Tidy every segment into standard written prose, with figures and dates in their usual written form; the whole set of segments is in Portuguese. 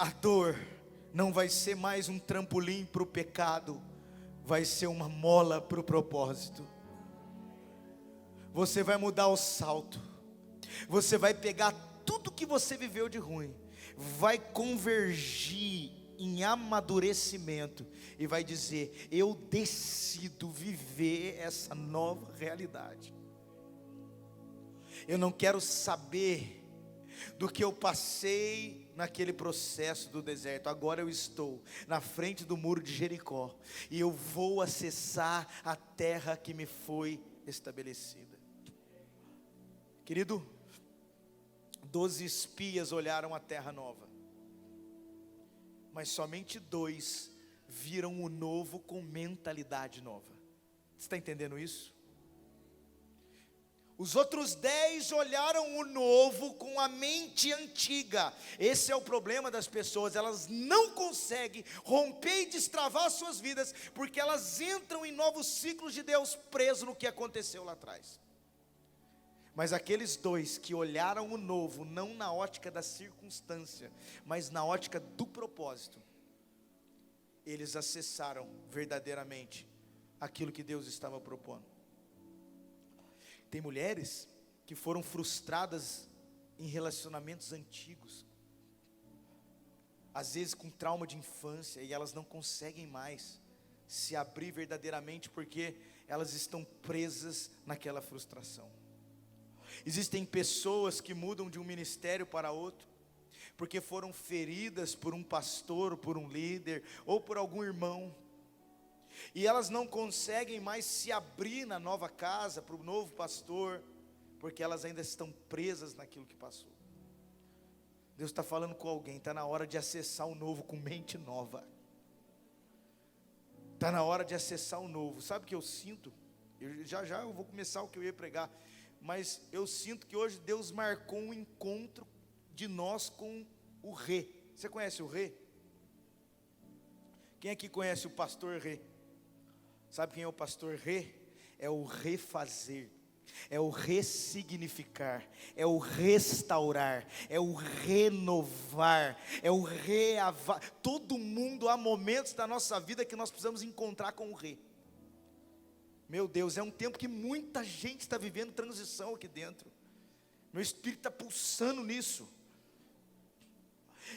A dor não vai ser mais um trampolim para o pecado, vai ser uma mola para o propósito. Você vai mudar o salto, você vai pegar tudo que você viveu de ruim, vai convergir em amadurecimento e vai dizer: eu decido viver essa nova realidade. Eu não quero saber do que eu passei naquele processo do deserto. Agora eu estou na frente do muro de Jericó e eu vou acessar a terra que me foi estabelecida. Querido, 12 espias olharam a terra nova, mas somente 2 viram o novo com mentalidade nova. Você está entendendo isso? Os outros 10 olharam o novo com a mente antiga. Esse é o problema das pessoas, elas não conseguem romper e destravar suas vidas, porque elas entram em novos ciclos de Deus, preso no que aconteceu lá atrás. Mas aqueles 2 que olharam o novo, não na ótica da circunstância, mas na ótica do propósito, eles acessaram verdadeiramente aquilo que Deus estava propondo. Tem mulheres que foram frustradas em relacionamentos antigos, às vezes com trauma de infância, e elas não conseguem mais se abrir verdadeiramente, porque elas estão presas naquela frustração. Existem pessoas que mudam de um ministério para outro, porque foram feridas por um pastor, ou por um líder, ou por algum irmão, e elas não conseguem mais se abrir na nova casa, para o novo pastor, porque elas ainda estão presas naquilo que passou. Deus está falando com alguém, está na hora de acessar o novo com mente nova, está na hora de acessar o novo. Sabe o que eu sinto? Já eu vou começar o que eu ia pregar, mas eu sinto que hoje Deus marcou um encontro de nós com o Rê. Você conhece o Rê? Quem aqui conhece o pastor Rê? Sabe quem é o pastor Rê? É o refazer, é o ressignificar, é o restaurar, é o renovar, é o reavar. Todo mundo, há momentos da nossa vida que nós precisamos encontrar com o Rê. Meu Deus, é um tempo que muita gente está vivendo transição aqui dentro. Meu espírito está pulsando nisso.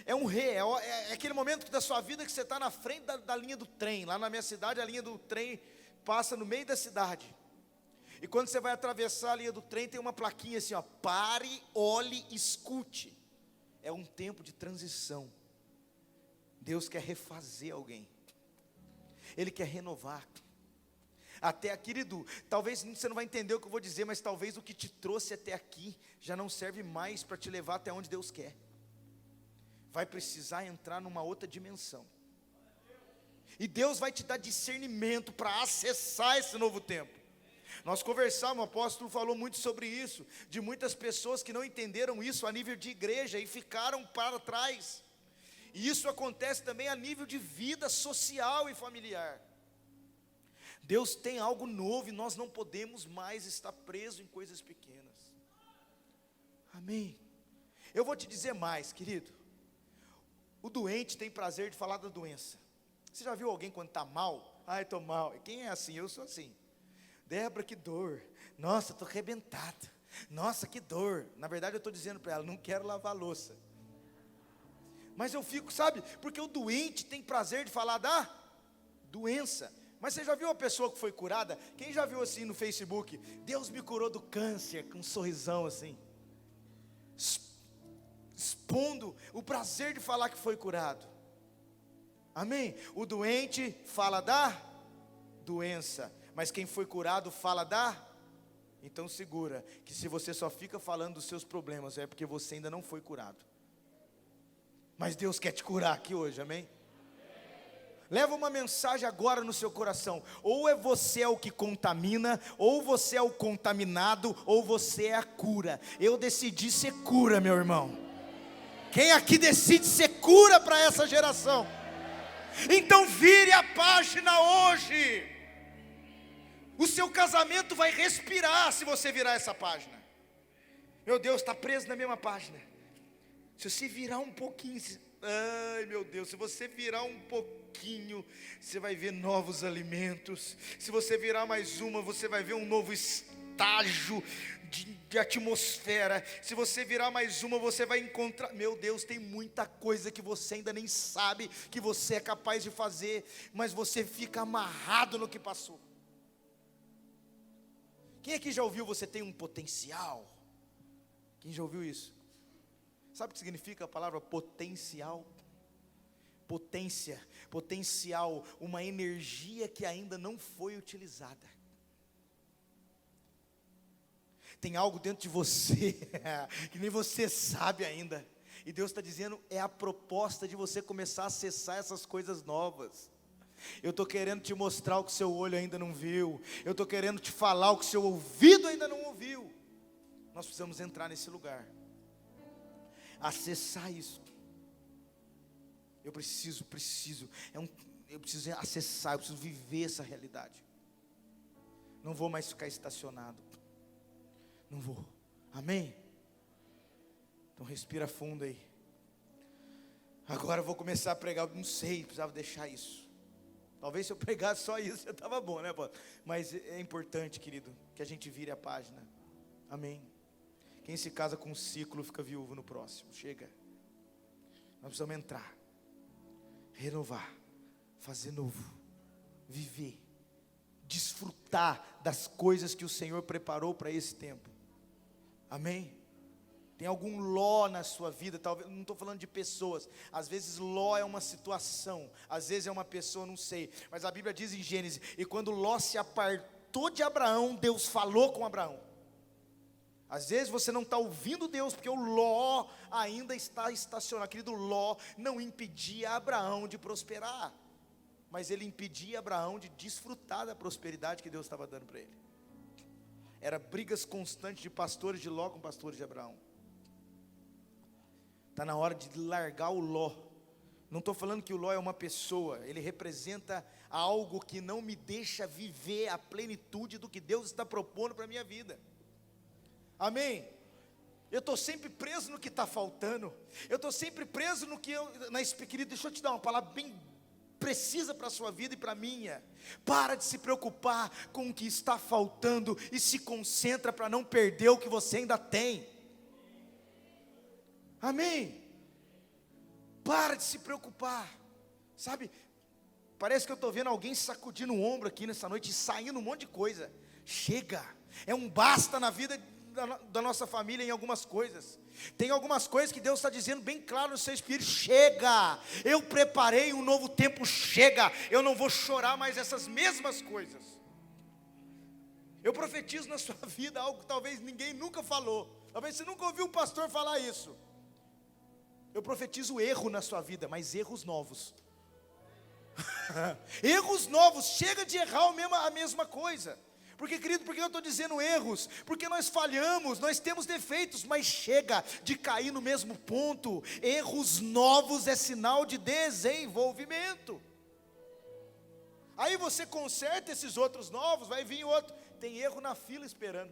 É um Rê, é aquele momento da sua vida que você está na frente da linha do trem. Lá na minha cidade, a linha do trem passa no meio da cidade. E quando você vai atravessar a linha do trem, tem uma plaquinha assim, ó: pare, olhe, escute. É um tempo de transição. Deus quer refazer alguém, Ele quer renovar. Até aqui, querido, talvez você não vai entender o que eu vou dizer, mas talvez o que te trouxe até aqui já não serve mais para te levar até onde Deus quer. Vai precisar entrar numa outra dimensão, e Deus vai te dar discernimento para acessar esse novo tempo. Nós conversamos, o apóstolo falou muito sobre isso, de muitas pessoas que não entenderam isso a nível de igreja e ficaram para trás. E isso acontece também a nível de vida social e familiar. Deus tem algo novo e nós não podemos mais estar presos em coisas pequenas. Amém. Eu vou te dizer mais, querido. O doente tem prazer de falar da doença. Você já viu alguém quando está mal? Ai, estou mal. Quem é assim? Eu sou assim. Débora, que dor. Nossa, estou arrebentado. Nossa, que dor. Na verdade eu estou dizendo para ela: não quero lavar a louça. Mas eu fico, sabe, porque o doente tem prazer de falar da doença. Mas você já viu uma pessoa que foi curada? Quem já viu assim no Facebook? Deus me curou do câncer, com um sorrisão assim, expondo o prazer de falar que foi curado. Amém? O doente fala da doença, mas quem foi curado fala da... Então segura, que se você só fica falando dos seus problemas, é porque você ainda não foi curado. Mas Deus quer te curar aqui hoje, amém? Leva uma mensagem agora no seu coração: ou é você é o que contamina, ou você é o contaminado, ou você é a cura. Eu decidi ser cura, meu irmão. Quem aqui decide ser cura para essa geração? Então vire a página hoje. O seu casamento vai respirar se você virar essa página. Meu Deus, está preso na mesma página. Se você virar um pouquinho, ai meu Deus, se você virar um pouquinho, você vai ver novos alimentos. Se você virar mais uma, você vai ver um novo estágio de atmosfera. Se você virar mais uma, você vai encontrar, meu Deus, tem muita coisa que você ainda nem sabe que você é capaz de fazer, mas você fica amarrado no que passou. Quem aqui já ouviu você tem um potencial? Quem já ouviu isso? Sabe o que significa a palavra potencial? Potência, potencial, uma energia que ainda não foi utilizada. Tem algo dentro de você, que nem você sabe ainda. E Deus está dizendo, é a proposta de você começar a acessar essas coisas novas. Eu estou querendo te mostrar o que seu olho ainda não viu. Eu estou querendo te falar o que seu ouvido ainda não ouviu. Nós precisamos entrar nesse lugar. Acessar isso. Eu preciso acessar, eu preciso viver essa realidade. Não vou mais ficar estacionado. Não vou. Amém? Então respira fundo aí. Agora eu vou começar a pregar. Não sei, precisava deixar isso. Talvez se eu pregasse só isso já estava bom, né, pô? Mas é importante, querido, que a gente vire a página. Amém? Quem se casa com um ciclo fica viúvo no próximo. Chega. Nós precisamos entrar, renovar, fazer novo, viver, desfrutar das coisas que o Senhor preparou para esse tempo. Amém? Tem algum Ló na sua vida? Talvez, não estou falando de pessoas. Às vezes Ló é uma situação, às vezes é uma pessoa, não sei. Mas a Bíblia diz em Gênesis, e quando Ló se apartou de Abraão, Deus falou com Abraão. Às vezes você não está ouvindo Deus, porque o Ló ainda está estacionado. Querido, Ló não impedia Abraão de prosperar, mas ele impedia Abraão de desfrutar da prosperidade que Deus estava dando para ele. Era brigas constantes de pastores de Ló com pastores de Abraão. Está na hora de largar o Ló. Não estou falando que o Ló é uma pessoa, ele representa algo que não me deixa viver a plenitude do que Deus está propondo para a minha vida. Amém? Eu estou sempre preso no que está faltando. Eu estou sempre preso no que querido, deixa eu te dar uma palavra bem precisa para a sua vida e para a minha. Para de se preocupar com o que está faltando e se concentra para não perder o que você ainda tem. Amém? Para de se preocupar. Sabe, parece que eu estou vendo alguém sacudindo o ombro aqui nessa noite e saindo um monte de coisa. Chega, é um basta na vida da nossa família em algumas coisas. Tem algumas coisas que Deus está dizendo bem claro no seu espírito. Chega, eu preparei um novo tempo. Chega, eu não vou chorar mais essas mesmas coisas. Eu profetizo na sua vida algo que talvez ninguém nunca falou. Talvez você nunca ouviu o pastor falar isso. Eu profetizo erro na sua vida, mas erros novos. Erros novos. Chega de errar a mesma coisa. Porque, querido, por que eu estou dizendo erros? Porque nós falhamos, nós temos defeitos, mas chega de cair no mesmo ponto. Erros novos é sinal de desenvolvimento. Aí você conserta esses outros novos, vai vir outro. Tem erro na fila esperando,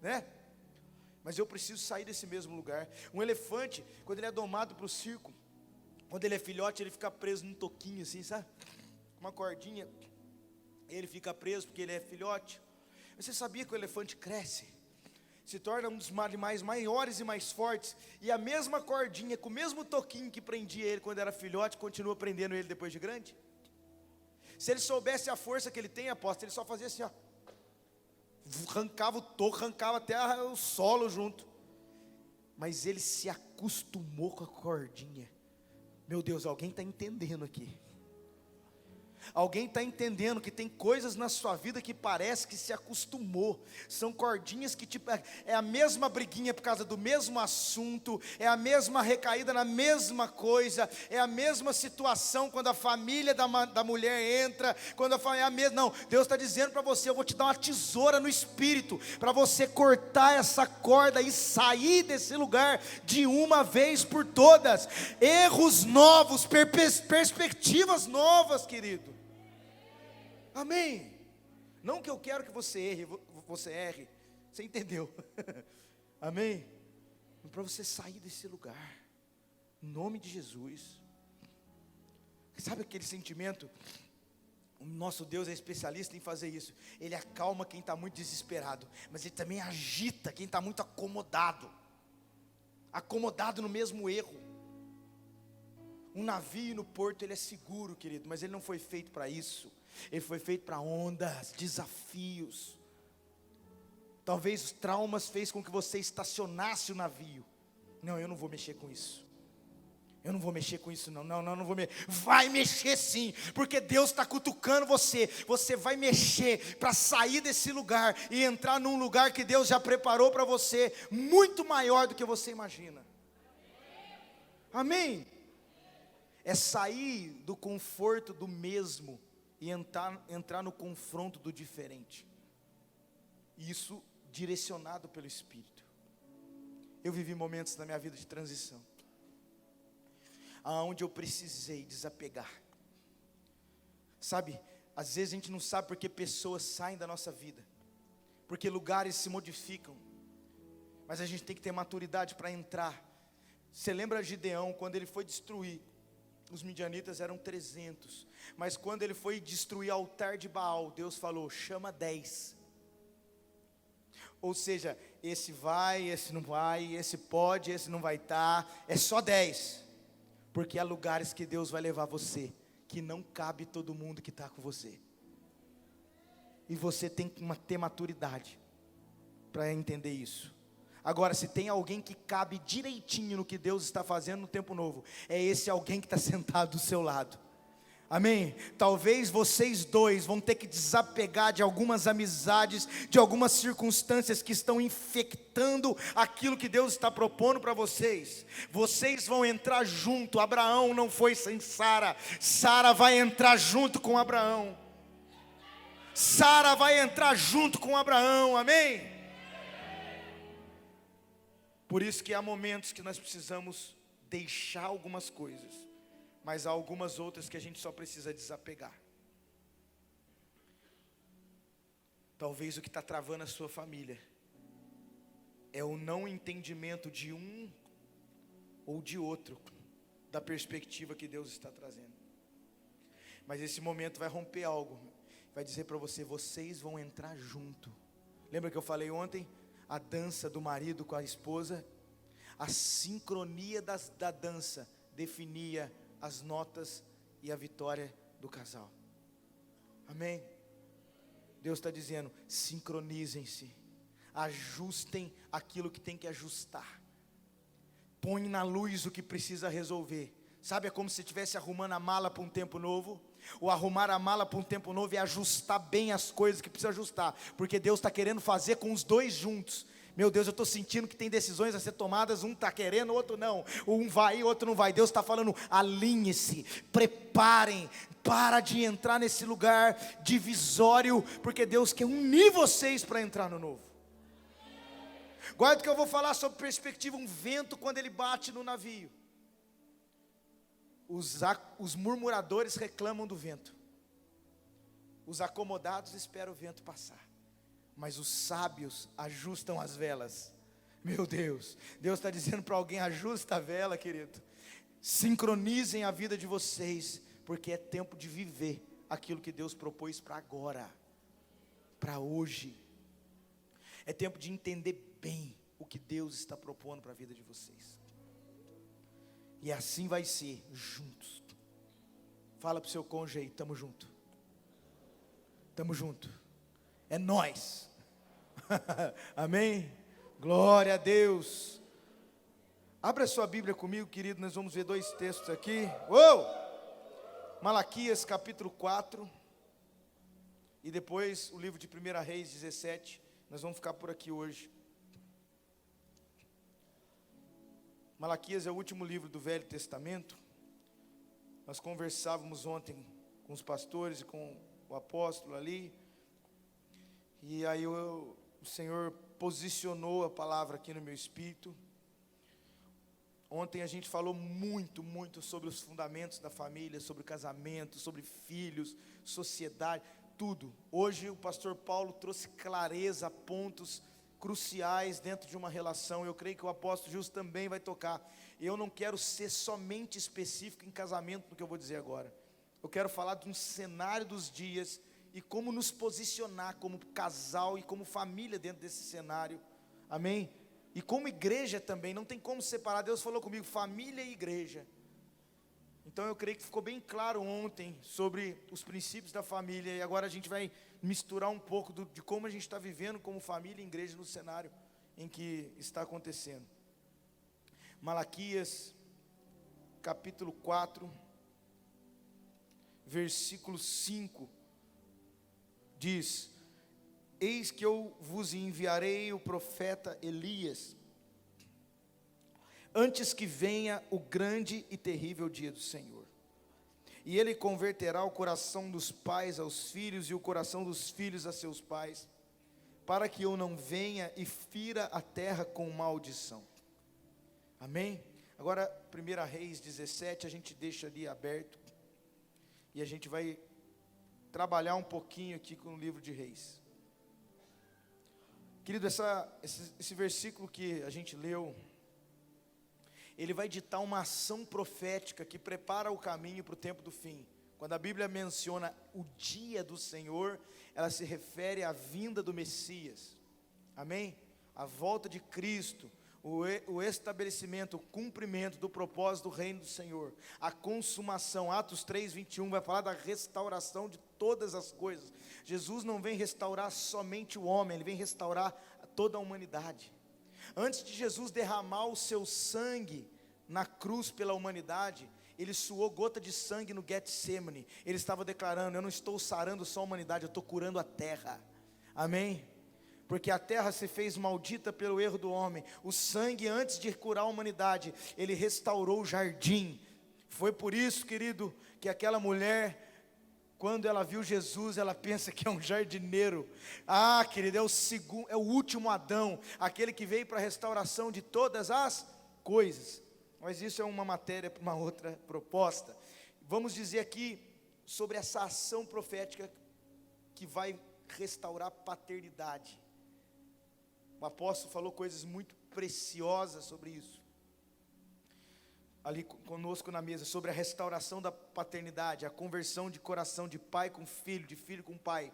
né? Mas eu preciso sair desse mesmo lugar. Um elefante, quando ele é domado para o circo, quando ele é filhote, ele fica preso num toquinho assim, sabe? Uma cordinha. Ele fica preso porque ele é filhote. Você sabia que o elefante cresce? Se torna um dos animais maiores e mais fortes. E a mesma cordinha, com o mesmo toquinho que prendia ele quando era filhote, continua prendendo ele depois de grande? Se ele soubesse a força que ele tem, aposto, ele só fazia assim, ó. Arrancava o toco, arrancava até o solo junto. Mas ele se acostumou com a cordinha. Meu Deus, alguém está entendendo aqui. Alguém está entendendo que tem coisas na sua vida que parece que se acostumou. São cordinhas que tipo, é a mesma briguinha por causa do mesmo assunto, é a mesma recaída na mesma coisa, é a mesma situação quando a família da mulher entra, quando a família é a mesma. Não, Deus está dizendo para você, eu vou te dar uma tesoura no espírito, para você cortar essa corda e sair desse lugar de uma vez por todas. Erros novos, perspectivas novas, querido. Amém? Não que eu quero que você erre, você entendeu? Amém? para você sair desse lugar, em nome de Jesus. Sabe aquele sentimento? O nosso Deus é especialista em fazer isso. Ele acalma quem está muito desesperado, mas Ele também agita quem está muito acomodado no mesmo erro. Um navio no porto, ele é seguro, querido, mas ele não foi feito para isso. Ele foi feito para ondas, desafios. Talvez os traumas fez com que você estacionasse o navio. Não, eu não vou mexer com isso. Eu não vou mexer com isso não, não vou mexer. Vai mexer sim, porque Deus está cutucando você. Você vai mexer para sair desse lugar e entrar num lugar que Deus já preparou para você, muito maior do que você imagina. Amém? É sair do conforto do mesmo e entrar no confronto do diferente. Isso direcionado pelo Espírito. Eu vivi momentos na minha vida de transição, aonde eu precisei desapegar. Sabe, às vezes a gente não sabe porque pessoas saem da nossa vida, porque lugares se modificam, mas a gente tem que ter maturidade para entrar. Você lembra de Gideão, quando ele foi destruir, os midianitas eram 300, mas quando ele foi destruir o altar de Baal, Deus falou, chama 10, ou seja, esse vai, esse não vai, esse pode, esse não vai estar, é só 10, porque há lugares que Deus vai levar você, que não cabe todo mundo que está com você, e você tem que ter maturidade para entender isso. Agora, se tem alguém que cabe direitinho no que Deus está fazendo no tempo novo, é esse alguém que está sentado do seu lado. Amém? Talvez vocês dois vão ter que desapegar de algumas amizades, de algumas circunstâncias que estão infectando aquilo que Deus está propondo para vocês. Vocês vão entrar junto. Abraão não foi sem Sara. Sara vai entrar junto com Abraão. Sara vai entrar junto com Abraão. Amém? Por isso que há momentos que nós precisamos deixar algumas coisas, mas há algumas outras que a gente só precisa desapegar. Talvez o que está travando a sua família é o não entendimento de um ou de outro, da perspectiva que Deus está trazendo. Mas esse momento vai romper algo, vai dizer para você, vocês vão entrar junto. Lembra que eu falei ontem? A dança do marido com a esposa, a sincronia da dança definia as notas e a vitória do casal. Amém? Deus está dizendo, sincronizem-se, ajustem aquilo que tem que ajustar, põe na luz o que precisa resolver. Sabe, é como se estivesse arrumando a mala para um tempo novo. O arrumar a mala para um tempo novo é ajustar bem as coisas que precisa ajustar, porque Deus está querendo fazer com os dois juntos. Meu Deus, eu estou sentindo que tem decisões a ser tomadas, um está querendo, o outro não, um vai, o outro não vai. Deus está falando, alinhe-se, preparem, para de entrar nesse lugar divisório, porque Deus quer unir vocês para entrar no novo. Guarda que eu vou falar sobre perspectiva, um vento quando ele bate no navio. Os murmuradores reclamam do vento, os acomodados esperam o vento passar, mas os sábios ajustam as velas. Meu Deus, Deus está dizendo para alguém, ajusta a vela, querido, sincronizem a vida de vocês, porque é tempo de viver aquilo que Deus propôs para agora, para hoje, é tempo de entender bem o que Deus está propondo para a vida de vocês. E assim vai ser, juntos. Fala para o seu cônjuge aí, estamos juntos. Estamos juntos. É nós. Amém? Glória a Deus. Abra a sua Bíblia comigo, querido. Nós vamos ver dois textos aqui. Malaquias capítulo 4. E depois o livro de 1 Reis 17. Nós vamos ficar por aqui hoje. Malaquias é o último livro do Velho Testamento. Nós conversávamos ontem com os pastores e com o apóstolo ali. E aí o Senhor posicionou a palavra aqui no meu espírito. Ontem a gente falou muito sobre os fundamentos da família, sobre casamento, sobre filhos, sociedade, tudo. Hoje o pastor Paulo trouxe clareza, pontos cruciais dentro de uma relação. Eu creio que o apóstolo Gilson também vai tocar. Eu não quero ser somente específico em casamento no que eu vou dizer agora. Eu quero falar de um cenário dos dias e como nos posicionar como casal e como família dentro desse cenário. Amém? E como igreja também, não tem como separar. Deus falou comigo, família e igreja. Então eu creio que ficou bem claro ontem sobre os princípios da família. E agora a gente vai misturar um pouco de como a gente está vivendo como família e igreja no cenário em que está acontecendo. Malaquias, capítulo 4, versículo 5, diz: eis que eu vos enviarei o profeta Elias, antes que venha o grande e terrível dia do Senhor. E ele converterá o coração dos pais aos filhos, e o coração dos filhos a seus pais, para que eu não venha e fira a terra com maldição. Amém? Agora, 1 Reis 17, a gente deixa ali aberto, e a gente vai trabalhar um pouquinho aqui com o livro de Reis. Querido, esse versículo que a gente leu, ele vai ditar uma ação profética que prepara o caminho para o tempo do fim. Quando a Bíblia menciona o dia do Senhor, ela se refere à vinda do Messias. Amém? A volta de Cristo, o estabelecimento, o cumprimento do propósito do reino do Senhor, a consumação. Atos 3:21 vai falar da restauração de todas as coisas. Jesus não vem restaurar somente o homem, ele vem restaurar toda a humanidade. Antes de Jesus derramar o seu sangue na cruz pela humanidade, ele suou gota de sangue no Getsemane. Ele estava declarando: eu não estou sarando só a humanidade, eu estou curando a terra. Amém? Porque a terra se fez maldita pelo erro do homem. O sangue, antes de curar a humanidade, ele restaurou o jardim. Foi por isso, querido, que aquela mulher, quando ela viu Jesus, ela pensa que é um jardineiro. Ah, querido, é o último Adão, aquele que veio para a restauração de todas as coisas. Mas isso é uma matéria para uma outra proposta. Vamos dizer aqui sobre essa ação profética que vai restaurar a paternidade. O apóstolo falou coisas muito preciosas sobre isso, ali conosco na mesa, sobre a restauração da paternidade, a conversão de coração de pai com filho, de filho com pai.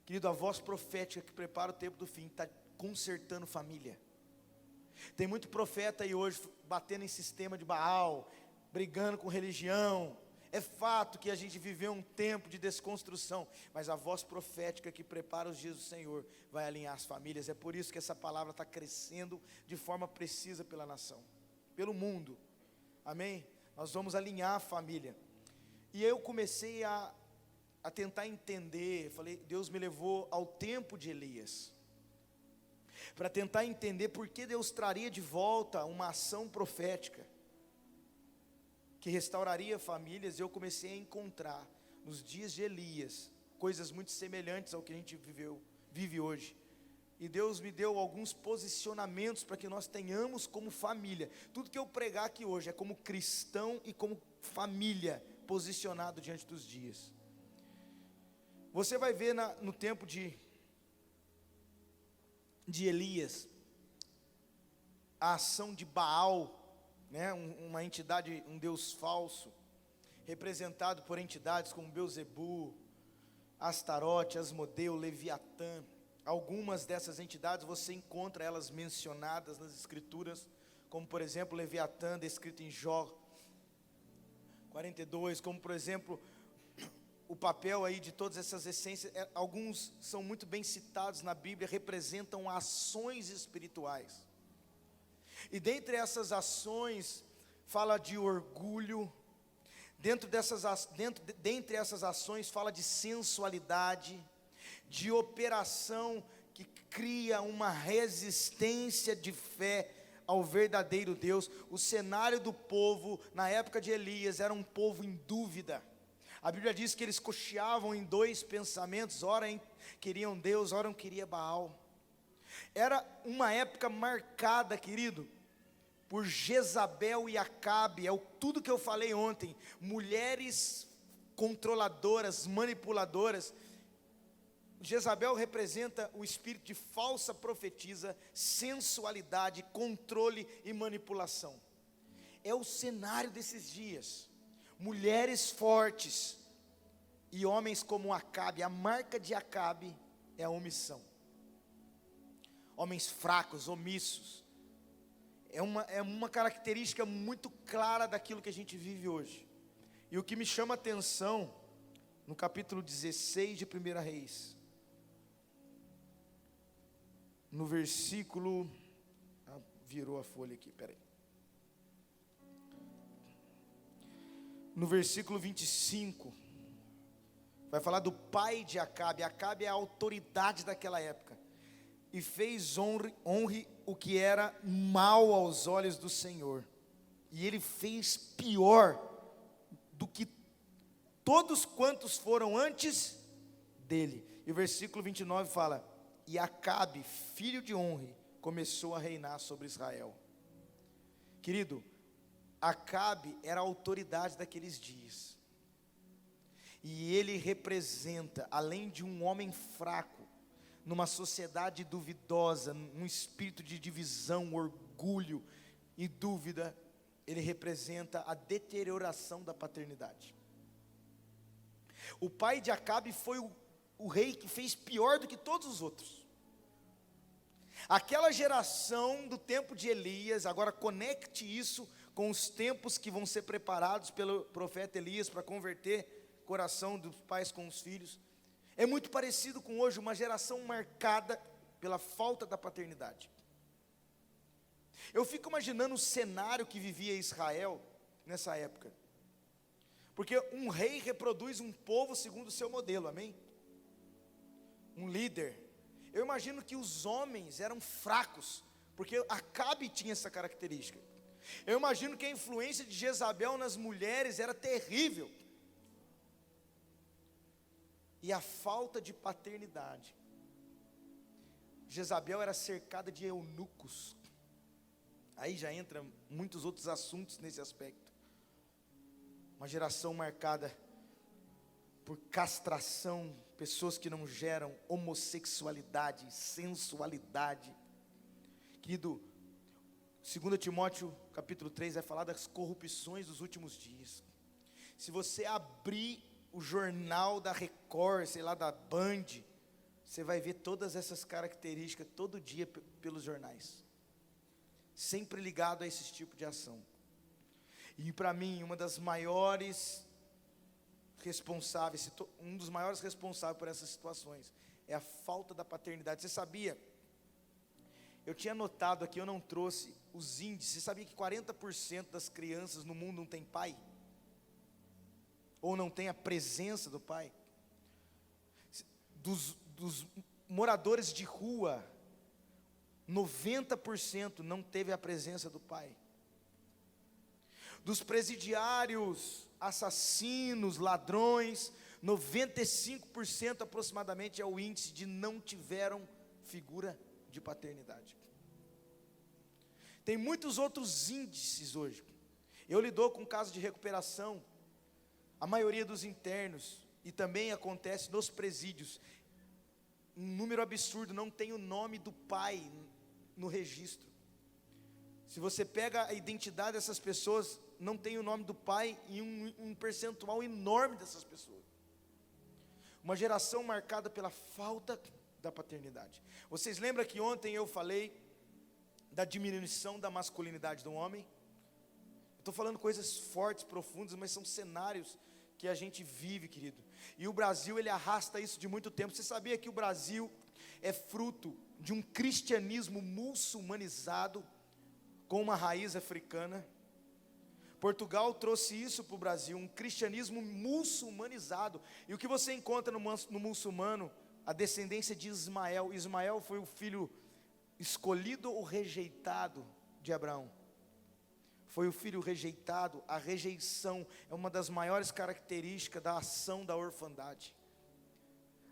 Querido, a voz profética que prepara o tempo do fim está consertando família. Tem muito profeta aí hoje batendo em sistema de Baal, brigando com religião. É fato que a gente viveu um tempo de desconstrução, mas a voz profética que prepara os dias do Senhor vai alinhar as famílias. É por isso que essa palavra está crescendo de forma precisa pela nação, pelo mundo. Amém? Nós vamos alinhar a família. E eu comecei a tentar entender. Falei, Deus me levou ao tempo de Elias, para tentar entender por que Deus traria de volta uma ação profética que restauraria famílias. Eu comecei a encontrar nos dias de Elias coisas muito semelhantes ao que a gente vive hoje. E Deus me deu alguns posicionamentos para que nós tenhamos como família. Tudo que eu pregar aqui hoje é como cristão e como família posicionado diante dos dias. Você vai ver no tempo de Elias, a ação de Baal, né, uma entidade, um deus falso, representado por entidades como Belzebu, Astarote, Asmodeu, Leviatã. Algumas dessas entidades você encontra elas mencionadas nas escrituras, como por exemplo Leviatã, descrito em Jó 42, como por exemplo o papel aí de todas essas essências. Alguns são muito bem citados na Bíblia, representam ações espirituais. E dentre essas ações, fala de orgulho. Dentre essas ações, fala de sensualidade, de operação que cria uma resistência de fé ao verdadeiro Deus. O cenário do povo, na época de Elias, era um povo em dúvida. A Bíblia diz que eles cocheavam em dois pensamentos, ora queriam Deus, ora queriam Baal. Era uma época marcada, querido, por Jezabel e Acabe. Tudo que eu falei ontem, mulheres controladoras, manipuladoras. Jezabel representa o espírito de falsa profetisa, sensualidade, controle e manipulação. É o cenário desses dias. Mulheres fortes e homens como Acabe. A marca de Acabe é a omissão. Homens fracos, omissos. É uma característica muito clara daquilo que a gente vive hoje. E o que me chama a atenção, no capítulo 16 de 1 Reis, no versículo, virou a folha aqui, peraí. No versículo 25, vai falar do pai de Acabe. Acabe é a autoridade daquela época. E fez honre o que era mal aos olhos do Senhor. E ele fez pior do que todos quantos foram antes dele. E o versículo 29 fala: e Acabe, filho de Onre, começou a reinar sobre Israel. Querido, Acabe era a autoridade daqueles dias. E ele representa, além de um homem fraco, numa sociedade duvidosa, num espírito de divisão, orgulho e dúvida, ele representa a deterioração da paternidade. O pai de Acabe foi o rei que fez pior do que todos os outros. Aquela geração do tempo de Elias, agora conecte isso com os tempos que vão ser preparados pelo profeta Elias para converter o coração dos pais com os filhos. É muito parecido com hoje, uma geração marcada pela falta da paternidade. Eu fico imaginando o cenário que vivia Israel nessa época. Porque um rei reproduz um povo segundo o seu modelo, amém? Um líder. Eu imagino que os homens eram fracos, porque Acabe tinha essa característica. Eu imagino que a influência de Jezabel nas mulheres era terrível. E a falta de paternidade. Jezabel era cercada de eunucos. Aí já entra muitos outros assuntos nesse aspecto. Uma geração marcada por castração, pessoas que não geram, homossexualidade, sensualidade. Querido, 2 Timóteo capítulo 3 vai falar das corrupções dos últimos dias. Se você abrir o jornal da Record, sei lá, da Band, você vai ver todas essas características todo dia pelos jornais, sempre ligado a esse tipo de ação. E para mim, uma das maiores responsáveis, um dos maiores responsáveis por essas situações, é a falta da paternidade. Você sabia? Eu tinha notado aqui, eu não trouxe os índices. Você sabia que 40% das crianças no mundo não tem pai? Ou não tem a presença do pai? Dos moradores de rua, 90% não teve a presença do pai. Dos presidiários, assassinos, ladrões, 95% aproximadamente é o índice de não tiveram figura de paternidade. Tem muitos outros índices hoje. Eu lido com casos de recuperação. A maioria dos internos, e também acontece nos presídios, um número absurdo, não tem o nome do pai no registro. Se você pega a identidade dessas pessoas, não tem o nome do pai e um percentual enorme dessas pessoas. Uma geração marcada pela falta da paternidade. Vocês lembram que ontem eu falei da diminuição da masculinidade do homem? Estou falando coisas fortes, profundas, mas são cenários que a gente vive, querido. E o Brasil, ele arrasta isso de muito tempo. Você sabia que o Brasil é fruto de um cristianismo muçulmanizado com uma raiz africana? Portugal trouxe isso para o Brasil, um cristianismo muçulmanizado. E o que você encontra no muçulmano? A descendência de Ismael. Ismael foi o filho escolhido ou rejeitado de Abraão. Foi o filho rejeitado. A rejeição é uma das maiores características da ação da orfandade.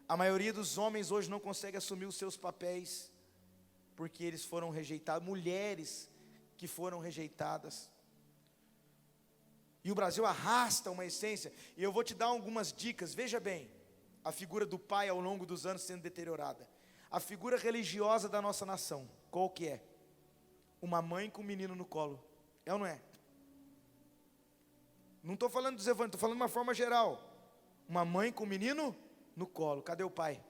A maioria dos homens hoje não consegue assumir os seus papéis, porque eles foram rejeitados. Mulheres que foram rejeitadas. E o Brasil arrasta uma essência. E eu vou te dar algumas dicas. Veja bem, a figura do pai ao longo dos anos sendo deteriorada. A figura religiosa da nossa nação, qual que é? Uma mãe com um menino no colo, é ou não é? Não estou falando dos evangélicos, estou falando de uma forma geral. Uma mãe com um menino no colo, cadê o pai?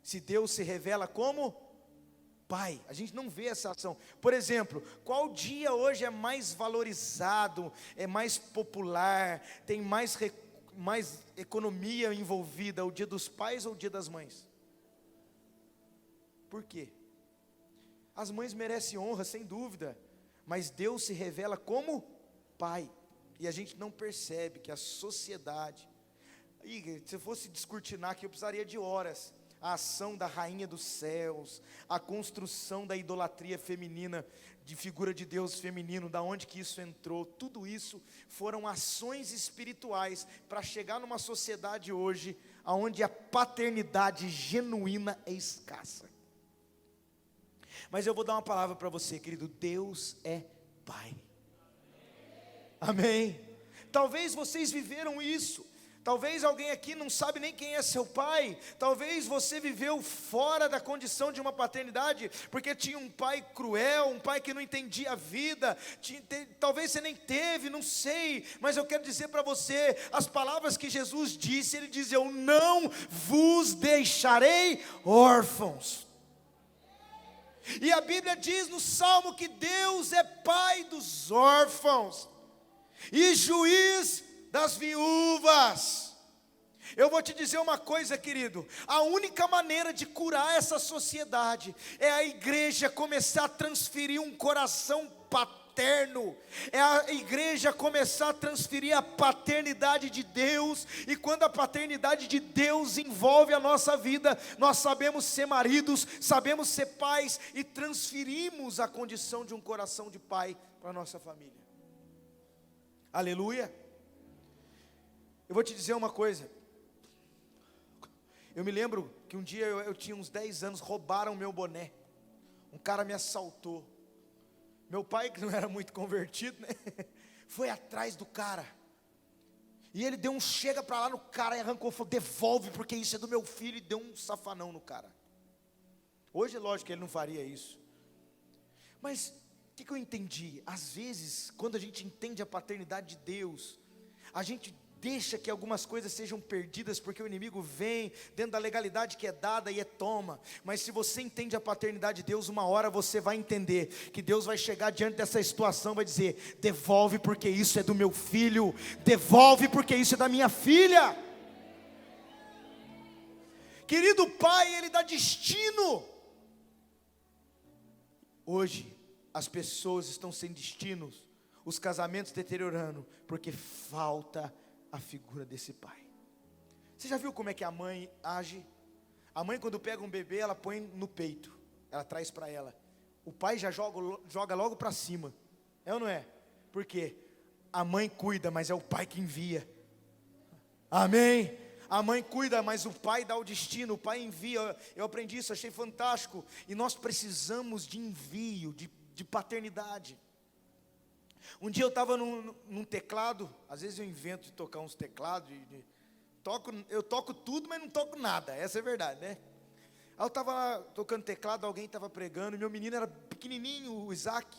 Se Deus se revela como pai, a gente não vê essa ação. Por exemplo, qual dia hoje é mais valorizado, é mais popular, tem mais economia envolvida, o dia dos pais ou o dia das mães? Por quê? As mães merecem honra, sem dúvida, mas Deus se revela como pai, e a gente não percebe que a sociedade, e se eu fosse descortinar aqui eu precisaria de horas, a ação da rainha dos céus, a construção da idolatria feminina, de figura de Deus feminino, da onde que isso entrou, tudo isso foram ações espirituais, para chegar numa sociedade hoje, onde a paternidade genuína é escassa. Mas eu vou dar uma palavra para você, querido, Deus é pai, amém? Talvez vocês viveram isso, talvez alguém aqui não sabe nem quem é seu pai, talvez você viveu fora da condição de uma paternidade, porque tinha um pai cruel, um pai que não entendia a vida, talvez você nem teve, não sei, mas eu quero dizer para você, as palavras que Jesus disse, Ele diz, eu não vos deixarei órfãos. E a Bíblia diz no Salmo que Deus é pai dos órfãos e juiz das viúvas. Eu vou te dizer uma coisa, querido, a única maneira de curar essa sociedade é a igreja começar a transferir um coração paterno, é a igreja começar a transferir a paternidade de Deus, e quando a paternidade de Deus envolve a nossa vida, nós sabemos ser maridos, sabemos ser pais, e transferimos a condição de um coração de pai para a nossa família. Aleluia. Eu vou te dizer uma coisa, eu me lembro que um dia eu tinha uns 10 anos, roubaram meu boné, um cara me assaltou, meu pai, que não era muito convertido, né, foi atrás do cara, e ele deu um chega para lá no cara, e arrancou, falou, devolve, porque isso é do meu filho, e deu um safanão no cara. Hoje, lógico que ele não faria isso, mas o que eu entendi? Às vezes, quando a gente entende a paternidade de Deus, a gente deixa que algumas coisas sejam perdidas, porque o inimigo vem dentro da legalidade que é dada e toma. Mas se você entende a paternidade de Deus, uma hora você vai entender que Deus vai chegar diante dessa situação, vai dizer, devolve porque isso é do meu filho, devolve porque isso é da minha filha. Querido pai, Ele dá destino. Hoje as pessoas estão sem destinos, os casamentos deteriorando, porque falta a figura desse pai. Você já viu como é que a mãe age? A mãe, quando pega um bebê, ela põe no peito, ela traz para ela. O pai já joga logo para cima, é ou não é? Por quê? A mãe cuida, mas é o pai que envia. Amém? A mãe cuida, mas o pai dá o destino, o pai envia. Eu aprendi isso, achei fantástico. E nós precisamos de envio, de paternidade. Um dia eu estava num teclado, às vezes eu invento de tocar uns teclados, eu toco tudo, mas não toco nada, essa é a verdade, né? Aí eu estava lá tocando teclado, alguém estava pregando, e meu menino era pequenininho, o Isaac,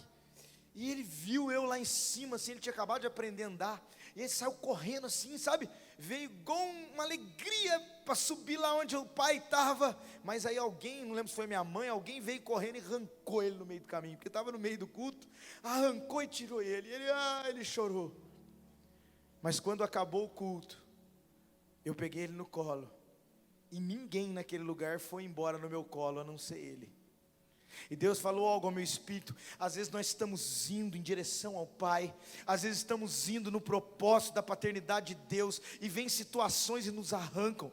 e ele viu eu lá em cima, assim, ele tinha acabado de aprender a andar, e ele saiu correndo assim, sabe? Veio igual uma alegria para subir lá onde o pai estava, mas aí alguém, não lembro se foi minha mãe, alguém veio correndo e arrancou ele no meio do caminho, porque estava no meio do culto, arrancou e tirou ele, ele chorou. Mas quando acabou o culto, eu peguei ele no colo, e ninguém naquele lugar foi embora no meu colo, a não ser ele. E Deus falou algo ao meu espírito. Às vezes nós estamos indo em direção ao Pai, às vezes estamos indo no propósito da paternidade de Deus, e vem situações e nos arrancam.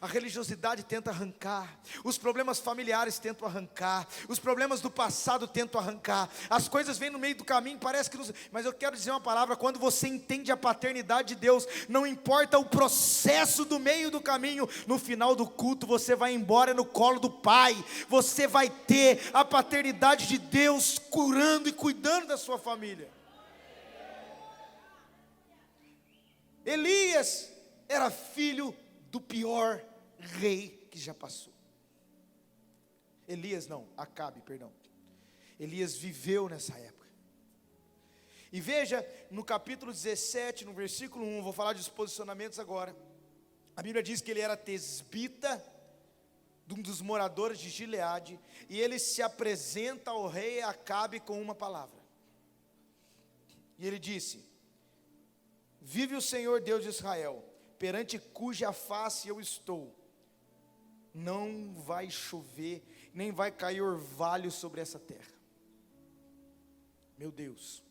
A religiosidade tenta arrancar, os problemas familiares tentam arrancar, os problemas do passado tentam arrancar, as coisas vêm no meio do caminho, parece que mas eu quero dizer uma palavra, quando você entende a paternidade de Deus, não importa o processo do meio do caminho, no final do culto você vai embora no colo do Pai, você vai ter a paternidade de Deus curando e cuidando da sua família. Elias era filho do pior rei que já passou. Acabe, perdão. Elias viveu nessa época. E veja, no capítulo 17, no versículo 1, vou falar dos posicionamentos agora. A Bíblia diz que ele era tesbita, de um dos moradores de Gileade, e ele se apresenta ao rei Acabe com uma palavra. E ele disse: vive o Senhor Deus de Israel, perante cuja face eu estou, não vai chover, nem vai cair orvalho sobre essa terra. Meu Deus.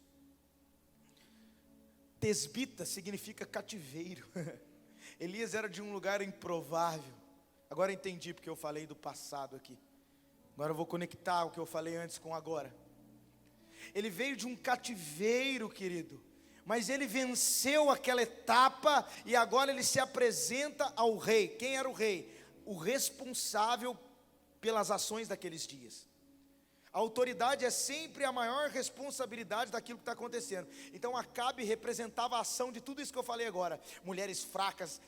Tesbita significa cativeiro. Elias era de um lugar improvável. Agora entendi porque eu falei do passado aqui. Agora eu vou conectar o que eu falei antes com agora. Ele veio de um cativeiro, querido, mas ele venceu aquela etapa e agora ele se apresenta ao rei. Quem era o rei? O responsável pelas ações daqueles dias. A autoridade é sempre a maior responsabilidade daquilo que está acontecendo. Então Acabe representava a ação de tudo isso que eu falei agora. Mulheres fracas,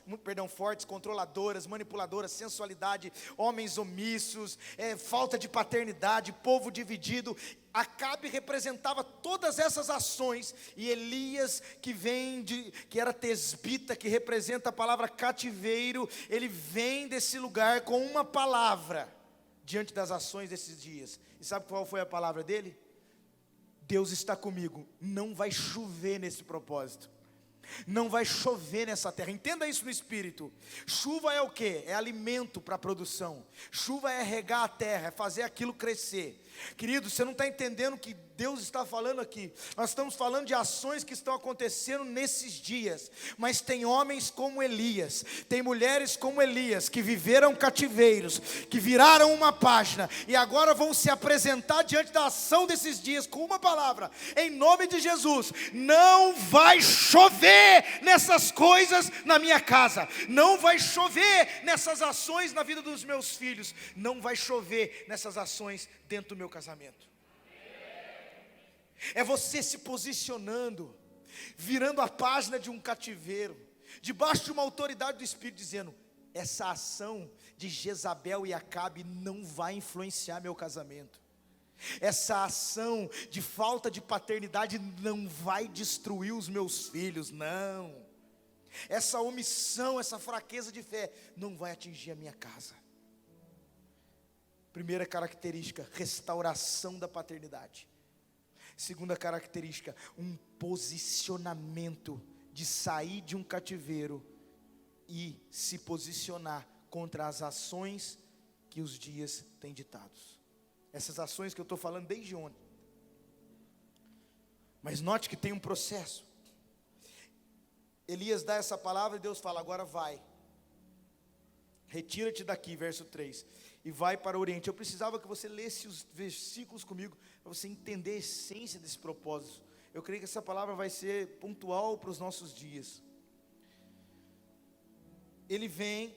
fortes, controladoras, manipuladoras, sensualidade, homens omissos, falta de paternidade, povo dividido. Acabe representava todas essas ações, e Elias, que era tesbita, que representa a palavra cativeiro, ele vem desse lugar com uma palavra, diante das ações desses dias. E sabe qual foi a palavra dele? Deus está comigo, não vai chover nesse propósito, não vai chover nessa terra. Entenda isso no espírito. Chuva é o quê? É alimento para a produção. Chuva é regar a terra, é fazer aquilo crescer. Querido, você não está entendendo o que Deus está falando aqui. Nós estamos falando de ações que estão acontecendo nesses dias. Mas tem homens como Elias, tem mulheres como Elias, que viveram cativeiros, que viraram uma página, e agora vão se apresentar diante da ação desses dias, com uma palavra: em nome de Jesus, não vai chover nessas coisas na minha casa, não vai chover nessas ações na vida dos meus filhos, não vai chover nessas ações dentro do meu casamento. É você se posicionando, virando a página de um cativeiro, debaixo de uma autoridade do Espírito, dizendo: essa ação de Jezabel e Acabe não vai influenciar meu casamento. Essa ação de falta de paternidade não vai destruir os meus filhos, não. Essa omissão, essa fraqueza de fé não vai atingir a minha casa. Primeira característica, restauração da paternidade. Segunda característica, um posicionamento de sair de um cativeiro e se posicionar contra as ações que os dias têm ditados. Essas ações que eu estou falando desde ontem. Mas note que tem um processo. Elias dá essa palavra e Deus fala: agora vai. Retira-te daqui, verso 3. E vai para o Oriente. Eu precisava que você lesse os versículos comigo, para você entender a essência desse propósito. Eu creio que essa palavra vai ser pontual para os nossos dias. Ele vem,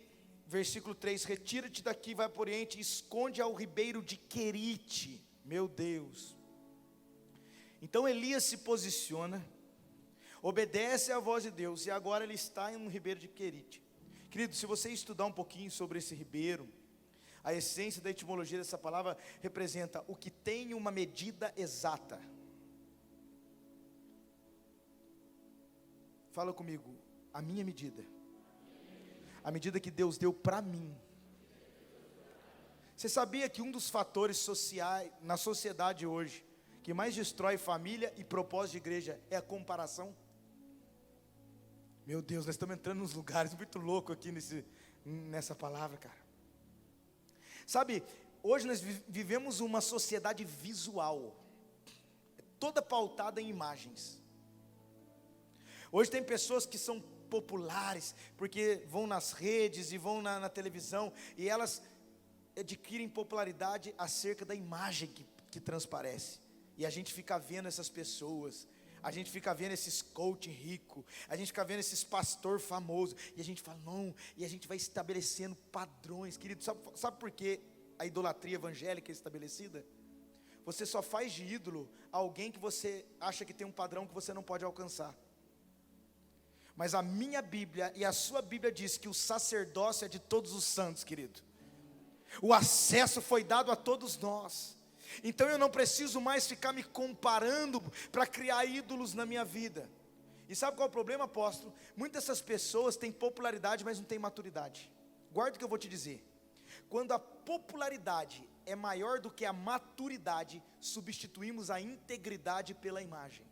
versículo 3, retira-te daqui, vai para o Oriente, esconde ao ribeiro de Querite. Meu Deus. Então Elias se posiciona, obedece à voz de Deus, e agora ele está em um ribeiro de Querite. Querido, se você estudar um pouquinho sobre esse ribeiro, a essência da etimologia dessa palavra representa o que tem uma medida exata. Fala comigo: a minha medida, a medida que Deus deu para mim. Você sabia que um dos fatores sociais na sociedade hoje, que mais destrói família e propósito de igreja, é a comparação? Meu Deus, nós estamos entrando nos lugares muito loucos aqui nessa palavra, cara. Sabe, hoje nós vivemos uma sociedade visual, toda pautada em imagens. Hoje tem pessoas que são populares, porque vão nas redes e vão na televisão, e elas adquirem popularidade acerca da imagem que transparece. E a gente fica vendo essas pessoas, a gente fica vendo esses coach rico, a gente fica vendo esses pastor famoso, e a gente fala: não, e a gente vai estabelecendo padrões. Querido, sabe por que a idolatria evangélica é estabelecida? Você só faz de ídolo alguém que você acha que tem um padrão que você não pode alcançar. Mas a minha Bíblia e a sua Bíblia diz que o sacerdócio é de todos os santos, querido. O acesso foi dado a todos nós. Então eu não preciso mais ficar me comparando para criar ídolos na minha vida. E sabe qual é o problema, apóstolo? Muitas dessas pessoas têm popularidade, mas não têm maturidade. Guarda o que eu vou te dizer. Quando a popularidade é maior do que a maturidade, substituímos a integridade pela imagem.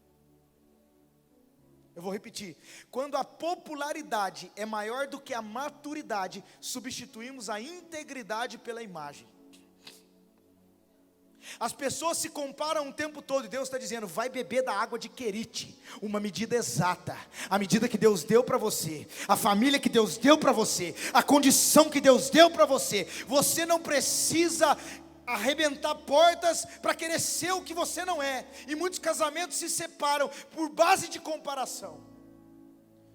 Eu vou repetir. Quando a popularidade é maior do que a maturidade, substituímos a integridade pela imagem. As pessoas se comparam o tempo todo, e Deus está dizendo, vai beber da água de Querite, uma medida exata, a medida que Deus deu para você, a família que Deus deu para você, a condição que Deus deu para você. Você não precisa arrebentar portas para querer ser o que você não é, e muitos casamentos se separam por base de comparação.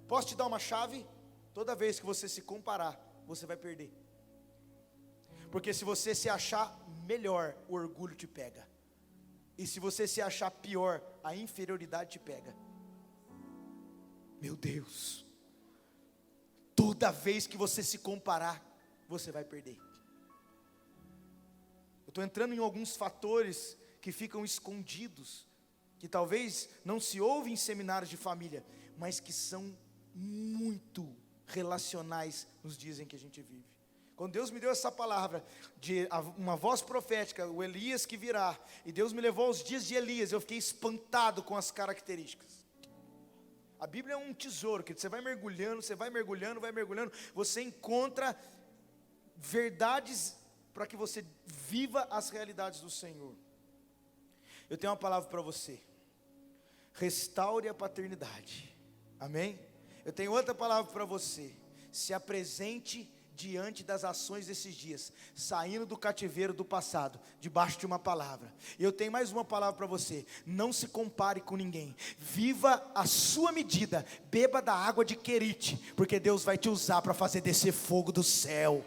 Posso te dar uma chave? Toda vez que você se comparar, você vai perder. Porque se você se achar melhor, o orgulho te pega. E se você se achar pior, a inferioridade te pega. Meu Deus. Toda vez que você se comparar, você vai perder. Eu estou entrando em alguns fatores que ficam escondidos, que talvez não se ouvem em seminários de família, mas que são muito relacionais nos dias em que a gente vive. Quando Deus me deu essa palavra, de uma voz profética, o Elias que virá, e Deus me levou aos dias de Elias, eu fiquei espantado com as características. A Bíblia é um tesouro, que você vai mergulhando, você encontra verdades para que você viva as realidades do Senhor. Eu tenho uma palavra para você: restaure a paternidade, amém? Eu tenho outra palavra para você: se apresente diante das ações desses dias, saindo do cativeiro do passado, debaixo de uma palavra. E eu tenho mais uma palavra para você: não se compare com ninguém, viva a sua medida, beba da água de Querite, porque Deus vai te usar para fazer descer fogo do céu.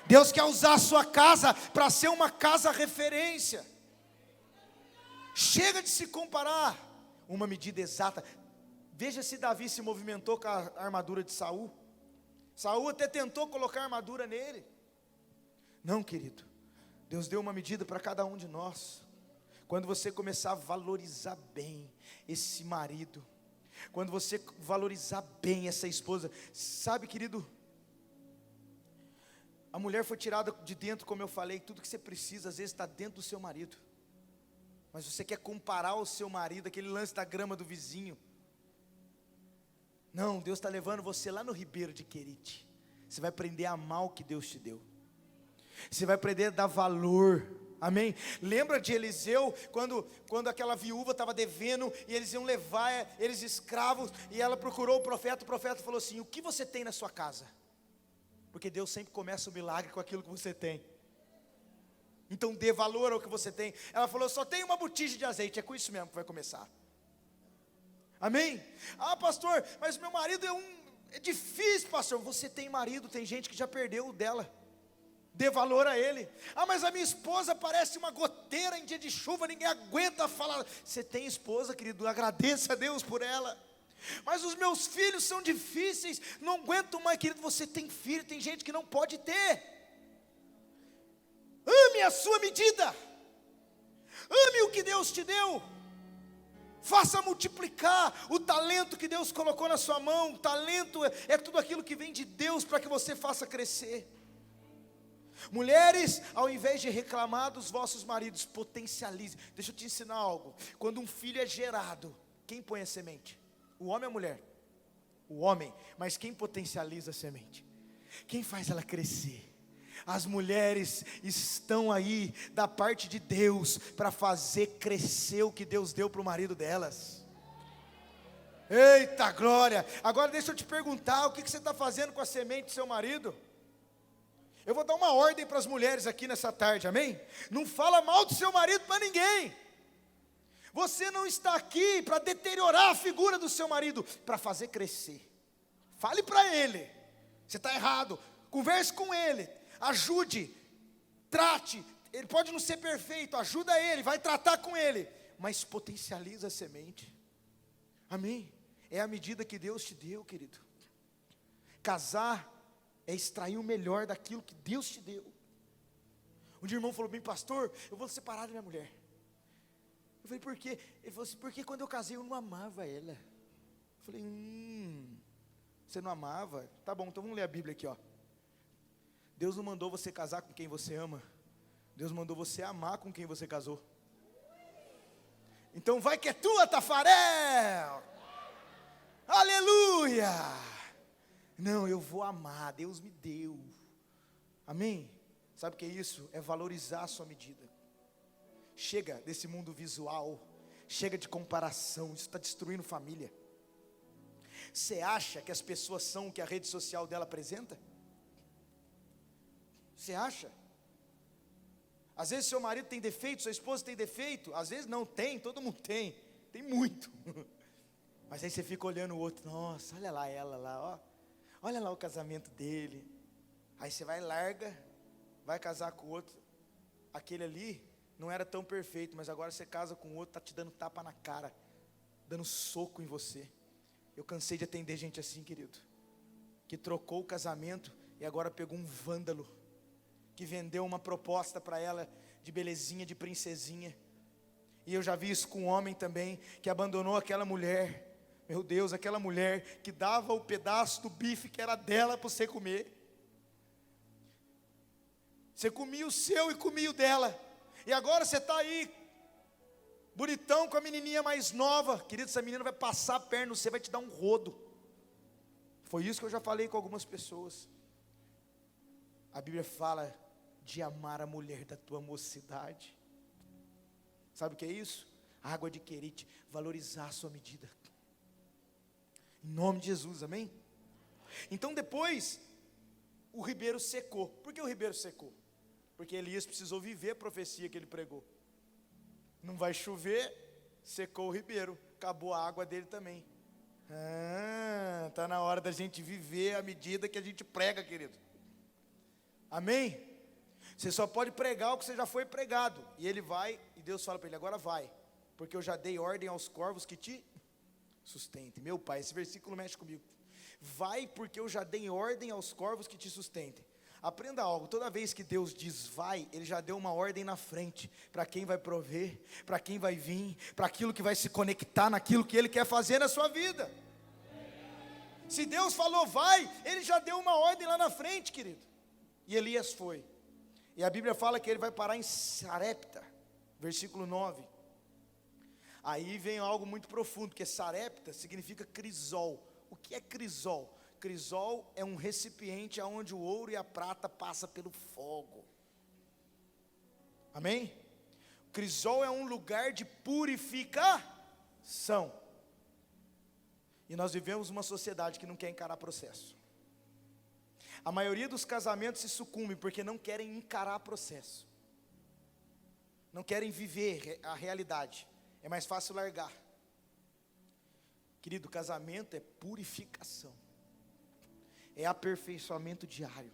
Deus quer usar a sua casa para ser uma casa referência. Chega de se comparar, uma medida exata. Veja se Davi se movimentou com a armadura de Saul. Saul até tentou colocar armadura nele. Não, querido, Deus deu uma medida para cada um de nós. Quando você começar a valorizar bem esse marido, quando você valorizar bem essa esposa, sabe, querido, a mulher foi tirada de dentro, como eu falei, tudo que você precisa às vezes está dentro do seu marido. Mas você quer comparar o seu marido, aquele lance da grama do vizinho. Não, Deus está levando você lá no ribeiro de Querite. Você vai aprender a amar o que Deus te deu. Você vai aprender a dar valor. Amém? Lembra de Eliseu, quando aquela viúva estava devendo, e eles iam levar eles escravos, e ela procurou o profeta falou assim: o que você tem na sua casa? Porque Deus sempre começa o milagre com aquilo que você tem. Então dê valor ao que você tem. Ela falou: só tem uma botija de azeite. É com isso mesmo que vai começar. Amém? Ah, pastor, mas meu marido é difícil, pastor. Você tem marido, tem gente que já perdeu o dela. Dê valor a ele. Ah, mas a minha esposa parece uma goteira em dia de chuva, ninguém aguenta falar. Você tem esposa, querido, agradeça a Deus por ela. Mas os meus filhos são difíceis, não aguento mais, querido. Você tem filho, tem gente que não pode ter. Ame a sua medida. Ame o que Deus te deu. Faça multiplicar o talento que Deus colocou na sua mão. O talento é tudo aquilo que vem de Deus para que você faça crescer. Mulheres, ao invés de reclamar dos vossos maridos, potencialize. Deixa eu te ensinar algo. Quando um filho é gerado, quem põe a semente? O homem ou a mulher? O homem. Mas quem potencializa a semente? Quem faz ela crescer? As mulheres estão aí da parte de Deus para fazer crescer o que Deus deu para o marido delas. Eita glória! Agora deixa eu te perguntar, o que você está fazendo com a semente do seu marido? Eu vou dar uma ordem para as mulheres aqui nessa tarde, amém? Não fala mal do seu marido para ninguém. Você não está aqui para deteriorar a figura do seu marido, para fazer crescer. Fale para ele: você está errado. Converse com ele, ajude, trate. Ele pode não ser perfeito, ajuda ele, vai tratar com ele, mas potencializa a semente. Amém? É a medida que Deus te deu, querido. Casar é extrair o melhor daquilo que Deus te deu. Um dia o irmão falou bem, pastor, eu vou separar da minha mulher. Eu falei, por quê? Ele falou assim, porque quando eu casei eu não amava ela. Eu falei, você não amava? Tá bom, então vamos ler a Bíblia aqui, ó. Deus não mandou você casar com quem você ama. Deus mandou você amar com quem você casou. Então vai que é tua, Tafarel! Aleluia! Não, eu vou amar, Deus me deu. Amém? Sabe o que é isso? É valorizar a sua medida. Chega desse mundo visual, chega de comparação, isso está destruindo família. Você acha que as pessoas são o que a rede social dela apresenta? Você acha? Às vezes seu marido tem defeito, sua esposa tem defeito, às vezes não tem, todo mundo tem muito. Mas aí você fica olhando o outro, nossa, olha lá ela lá, ó. Olha lá o casamento dele. Aí você vai, larga, vai casar com o outro. Aquele ali não era tão perfeito, mas agora você casa com o outro, está te dando tapa na cara, dando soco em você. Eu cansei de atender gente assim, querido, que trocou o casamento e agora pegou um vândalo, que vendeu uma proposta para ela de belezinha, de princesinha. E eu já vi isso com um homem também, que abandonou aquela mulher. Meu Deus, aquela mulher que dava o pedaço do bife que era dela para você comer. Você comia o seu e comia o dela. E agora você está aí, bonitão com a menininha mais nova. Querido, essa menina vai passar a perna, você vai te dar um rodo. Foi isso que eu já falei com algumas pessoas. A Bíblia fala de amar a mulher da tua mocidade. Sabe o que é isso? Água de Querite, valorizar a sua medida. Em nome de Jesus, amém? Então depois, o ribeiro secou. Por que o ribeiro secou? Porque Elias precisou viver a profecia que ele pregou. Não vai chover, secou o ribeiro, acabou a água dele também. Está na hora da gente viver a medida que a gente prega, querido. Amém? Você só pode pregar o que você já foi pregado. E ele vai, e Deus fala para ele, agora vai. Porque eu já dei ordem aos corvos que te sustentem. Meu pai, esse versículo mexe comigo. Vai porque eu já dei ordem aos corvos que te sustentem. Aprenda algo, toda vez que Deus diz vai, Ele já deu uma ordem na frente, para quem vai prover, para quem vai vir, para aquilo que vai se conectar naquilo que Ele quer fazer na sua vida. Se Deus falou vai, Ele já deu uma ordem lá na frente, querido. E Elias foi, e a Bíblia fala que ele vai parar em Sarepta, versículo 9. Aí vem algo muito profundo, porque Sarepta significa crisol. O que é crisol? Crisol é um recipiente onde o ouro e a prata passam pelo fogo. Amém? Crisol é um lugar de purificação. E nós vivemos uma sociedade que não quer encarar processo. A maioria dos casamentos se sucumbe porque não querem encarar processo. Não querem viver a realidade. É mais fácil largar. Querido, casamento é purificação. É aperfeiçoamento diário.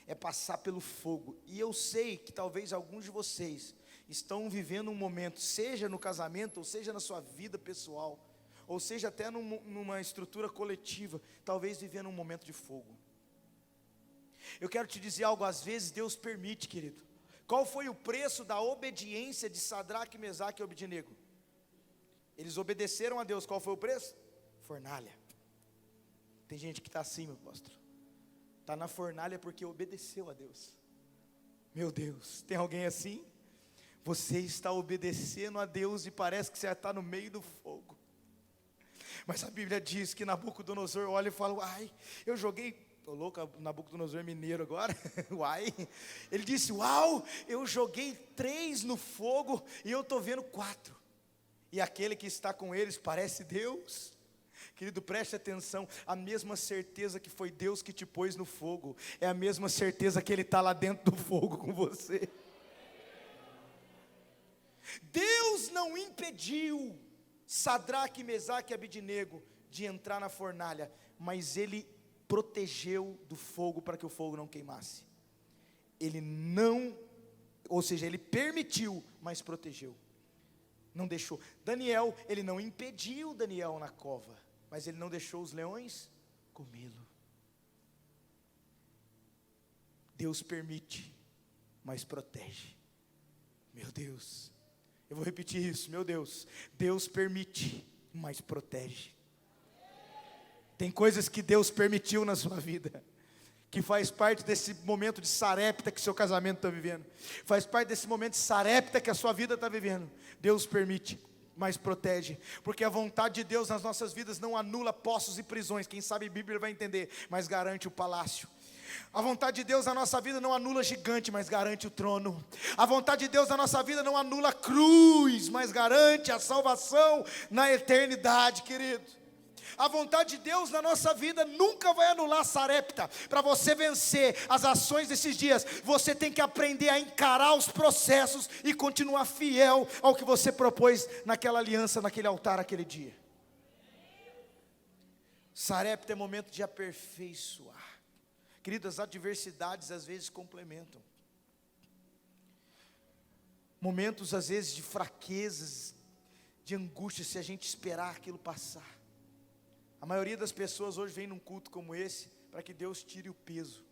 É passar pelo fogo. E eu sei que talvez alguns de vocês estão vivendo um momento, seja no casamento, ou seja na sua vida pessoal, ou seja até numa estrutura coletiva, talvez vivendo um momento de fogo. Eu quero te dizer algo, às vezes Deus permite, querido. Qual foi o preço da obediência de Sadraque, Mesaque e Abednego? Eles obedeceram a Deus, qual foi o preço? Fornalha. Tem gente que está assim, meu pastor. Está na fornalha porque obedeceu a Deus. Meu Deus, tem alguém assim? Você está obedecendo a Deus e parece que você está no meio do fogo. Mas a Bíblia diz que Nabucodonosor olha e fala, uai, eu joguei, tô louco, Nabucodonosor mineiro agora, uai. Ele disse, uau, eu joguei 3 no fogo e eu estou vendo 4. E aquele que está com eles parece Deus. Querido, preste atenção, a mesma certeza que foi Deus que te pôs no fogo, é a mesma certeza que Ele está lá dentro do fogo com você. Deus não impediu Sadraque, Mesaque e Abednego de entrar na fornalha, mas Ele protegeu do fogo para que o fogo não queimasse. Ele não, ou seja, Ele permitiu, mas protegeu. Não deixou. Daniel, ele não impediu Daniel na cova, mas ele não deixou os leões comê-lo. Deus permite, mas protege. Meu Deus, eu vou repetir isso, meu Deus. Deus permite, mas protege. Tem coisas que Deus permitiu na sua vida, que faz parte desse momento de sarepta que seu casamento está vivendo, faz parte desse momento de sarepta que a sua vida está vivendo. Deus permite, mas protege, porque a vontade de Deus nas nossas vidas não anula postos e prisões. Quem sabe Bíblia vai entender, mas garante o palácio. A vontade de Deus na nossa vida não anula gigante, mas garante o trono. A vontade de Deus na nossa vida não anula a cruz, mas garante a salvação na eternidade, querido. A vontade de Deus na nossa vida nunca vai anular Sarepta. Para você vencer as ações desses dias, você tem que aprender a encarar os processos e continuar fiel ao que você propôs naquela aliança, naquele altar, aquele dia. Sarepta é momento de aperfeiçoar. Querido, as adversidades às vezes complementam. Momentos às vezes de fraquezas, de angústia, se a gente esperar aquilo passar. A maioria das pessoas hoje vem num culto como esse para que Deus tire o peso.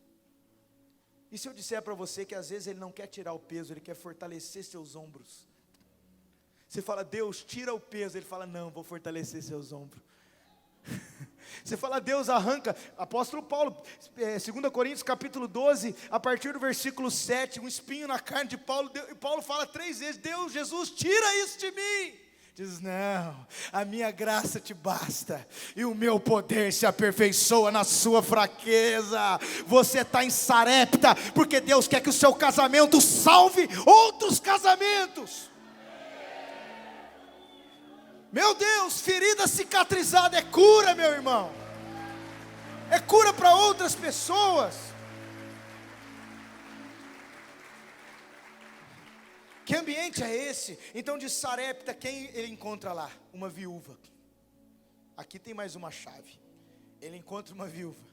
E se eu disser para você que às vezes Ele não quer tirar o peso, Ele quer fortalecer seus ombros. Você fala, Deus, tira o peso. Ele fala, não, vou fortalecer seus ombros. Você fala, Deus arranca. Apóstolo Paulo, 2 Coríntios capítulo 12, a partir do versículo 7, um espinho na carne de Paulo. E Paulo fala 3 vezes, Deus, Jesus, tira isso de mim. Diz, não, a minha graça te basta, e o meu poder se aperfeiçoa na sua fraqueza. Você está em Sarepta, porque Deus quer que o seu casamento salve outros casamentos. Meu Deus, ferida cicatrizada é cura, meu irmão. É cura para outras pessoas. Que ambiente é esse? Então de Sarepta, quem ele encontra lá? Uma viúva. Aqui tem mais uma chave. Ele encontra uma viúva.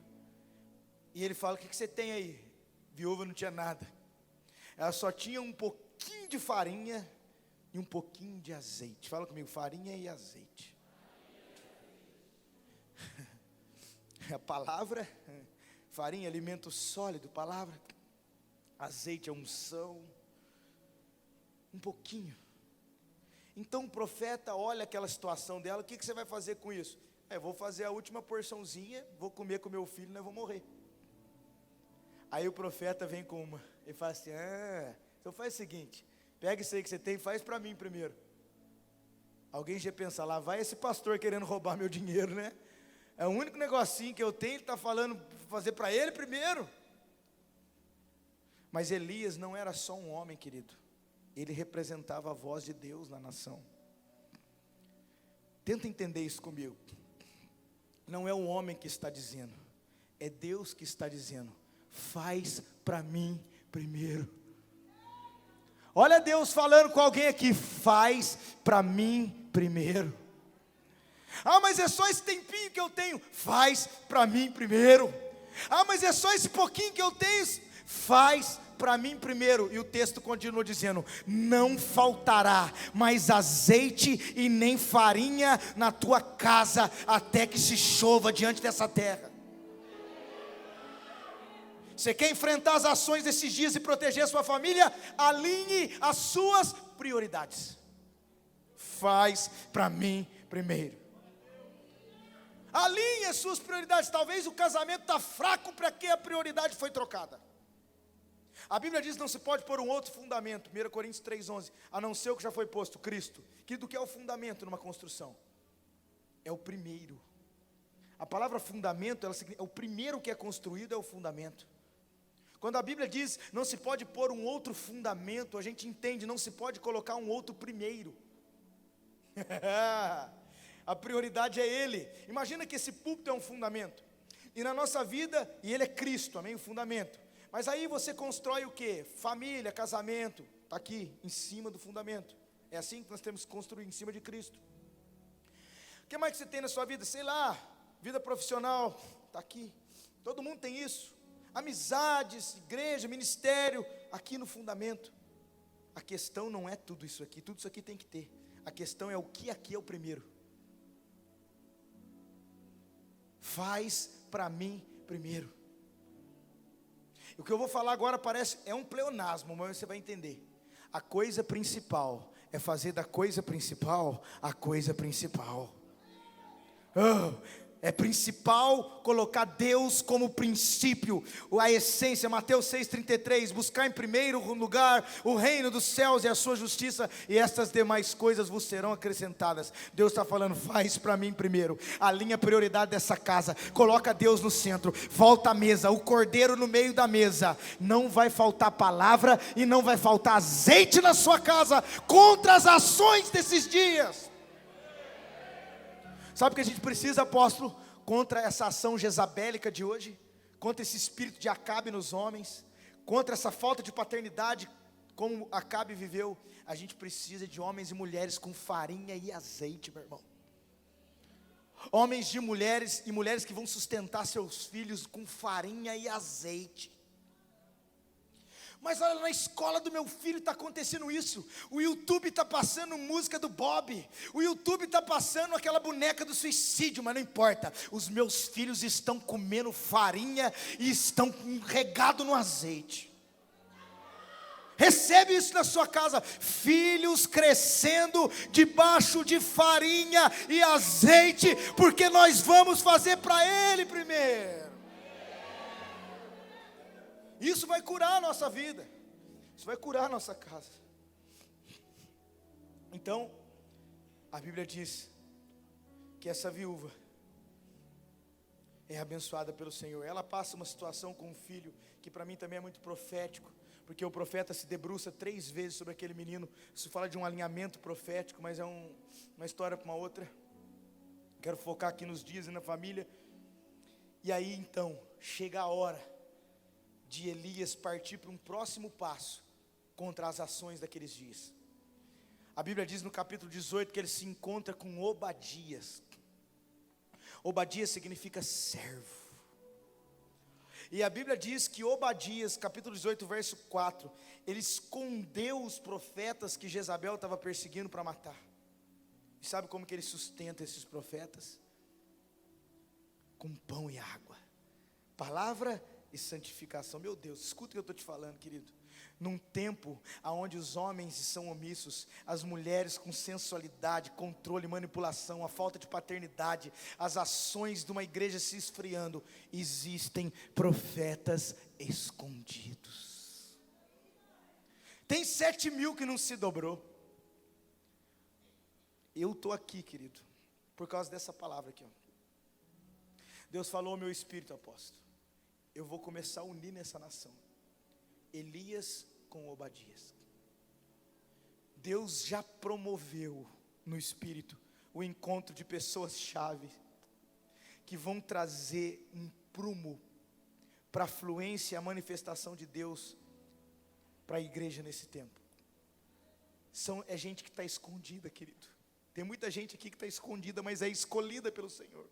E ele fala, o que você tem aí? Viúva não tinha nada. Ela só tinha um pouquinho de farinha e um pouquinho de azeite. Fala comigo, farinha e azeite. A palavra, farinha, alimento sólido, palavra, azeite é unção, um pouquinho. Então o profeta olha aquela situação dela, o que você vai fazer com isso? Vou fazer a última porçãozinha, vou comer com meu filho, nós vamos morrer. Aí o profeta vem com uma, ele fala assim, então faz o seguinte, pega isso aí que você tem e faz para mim primeiro. Alguém já pensa, lá vai esse pastor querendo roubar meu dinheiro, né? É o único negocinho que eu tenho, ele está falando fazer para ele primeiro. Mas Elias não era só um homem, querido. Ele representava a voz de Deus na nação. Tenta entender isso comigo. Não é um homem que está dizendo, é Deus que está dizendo, faz para mim primeiro. Olha Deus falando com alguém aqui, faz para mim primeiro. Mas é só esse tempinho que eu tenho, faz para mim primeiro. Mas é só esse pouquinho que eu tenho, faz para mim primeiro. E o texto continua dizendo, não faltará mais azeite e nem farinha na tua casa, até que se chova diante dessa terra. Você quer enfrentar as ações desses dias e proteger a sua família? Alinhe as suas prioridades. Faz para mim primeiro. Alinhe as suas prioridades. Talvez o casamento está fraco para que a prioridade foi trocada. A Bíblia diz que não se pode pôr um outro fundamento. 1 Coríntios 3,11. A não ser o que já foi posto, Cristo. Que do que é o fundamento numa construção? É o primeiro. A palavra fundamento, é o primeiro que é construído, é o fundamento. Quando a Bíblia diz, não se pode pôr um outro fundamento, a gente entende, não se pode colocar um outro primeiro. A prioridade é Ele. Imagina que esse púlpito é um fundamento. E na nossa vida, e Ele é Cristo, amém? O fundamento. Mas aí você constrói o quê? Família, casamento, está aqui, em cima do fundamento. É assim que nós temos que construir, em cima de Cristo. O que mais que você tem na sua vida? Sei lá, vida profissional, está aqui. Todo mundo tem isso. Amizades, igreja, ministério, aqui no fundamento. A questão não é tudo isso aqui tem que ter. A questão é o que aqui é o primeiro. Faz para mim primeiro. O que eu vou falar agora é um pleonasmo, mas você vai entender. A coisa principal é fazer da coisa principal a coisa principal. É principal colocar Deus como princípio, a essência. Mateus 6,33, buscar em primeiro lugar o reino dos céus e a sua justiça, e estas demais coisas vos serão acrescentadas. Deus está falando, faz para mim primeiro, alinha a prioridade dessa casa, coloca Deus no centro, volta à mesa, o cordeiro no meio da mesa. Não vai faltar palavra e não vai faltar azeite na sua casa, contra as ações desses dias. Sabe o que a gente precisa, apóstolo? Contra essa ação jezabélica de hoje, contra esse espírito de Acabe nos homens, contra essa falta de paternidade, como Acabe viveu, a gente precisa de homens e mulheres com farinha e azeite, meu irmão. Homens e mulheres que vão sustentar seus filhos com farinha e azeite. Mas olha, na escola do meu filho está acontecendo isso. O YouTube está passando música do Bob. O YouTube está passando aquela boneca do suicídio. Mas não importa, os meus filhos estão comendo farinha e estão regados no azeite. Recebe isso na sua casa. Filhos crescendo debaixo de farinha e azeite, porque nós vamos fazer para Ele primeiro. Isso vai curar a nossa vida. Isso vai curar a nossa casa. Então, a Bíblia diz que essa viúva é abençoada pelo Senhor. Ela passa uma situação com um filho que para mim também é muito profético, porque o profeta se debruça 3 vezes sobre aquele menino. Isso fala de um alinhamento profético, mas é uma história para uma outra. Quero focar aqui nos dias e na família. E aí então, chega a hora de Elias partir para um próximo passo contra as ações daqueles dias. A Bíblia diz no capítulo 18 que ele se encontra com Obadias. Obadias significa servo. E a Bíblia diz que Obadias, capítulo 18, verso 4, ele escondeu os profetas que Jezabel estava perseguindo para matar. E sabe como que ele sustenta esses profetas? Com pão e água. Palavra e santificação. Meu Deus, escuta o que eu estou te falando, querido. Num tempo onde os homens são omissos, as mulheres com sensualidade, controle, manipulação, a falta de paternidade, as ações de uma igreja se esfriando, existem profetas escondidos. Tem 7.000 que não se dobrou. Eu estou aqui, querido, por causa dessa palavra aqui, ó. Deus falou ao meu espírito, apóstolo, eu vou começar a unir nessa nação Elias com Obadias. Deus já promoveu no espírito o encontro de pessoas-chave que vão trazer um prumo para a fluência e a manifestação de Deus para a igreja nesse tempo. É gente que está escondida, querido. Tem muita gente aqui que está escondida, mas é escolhida pelo Senhor.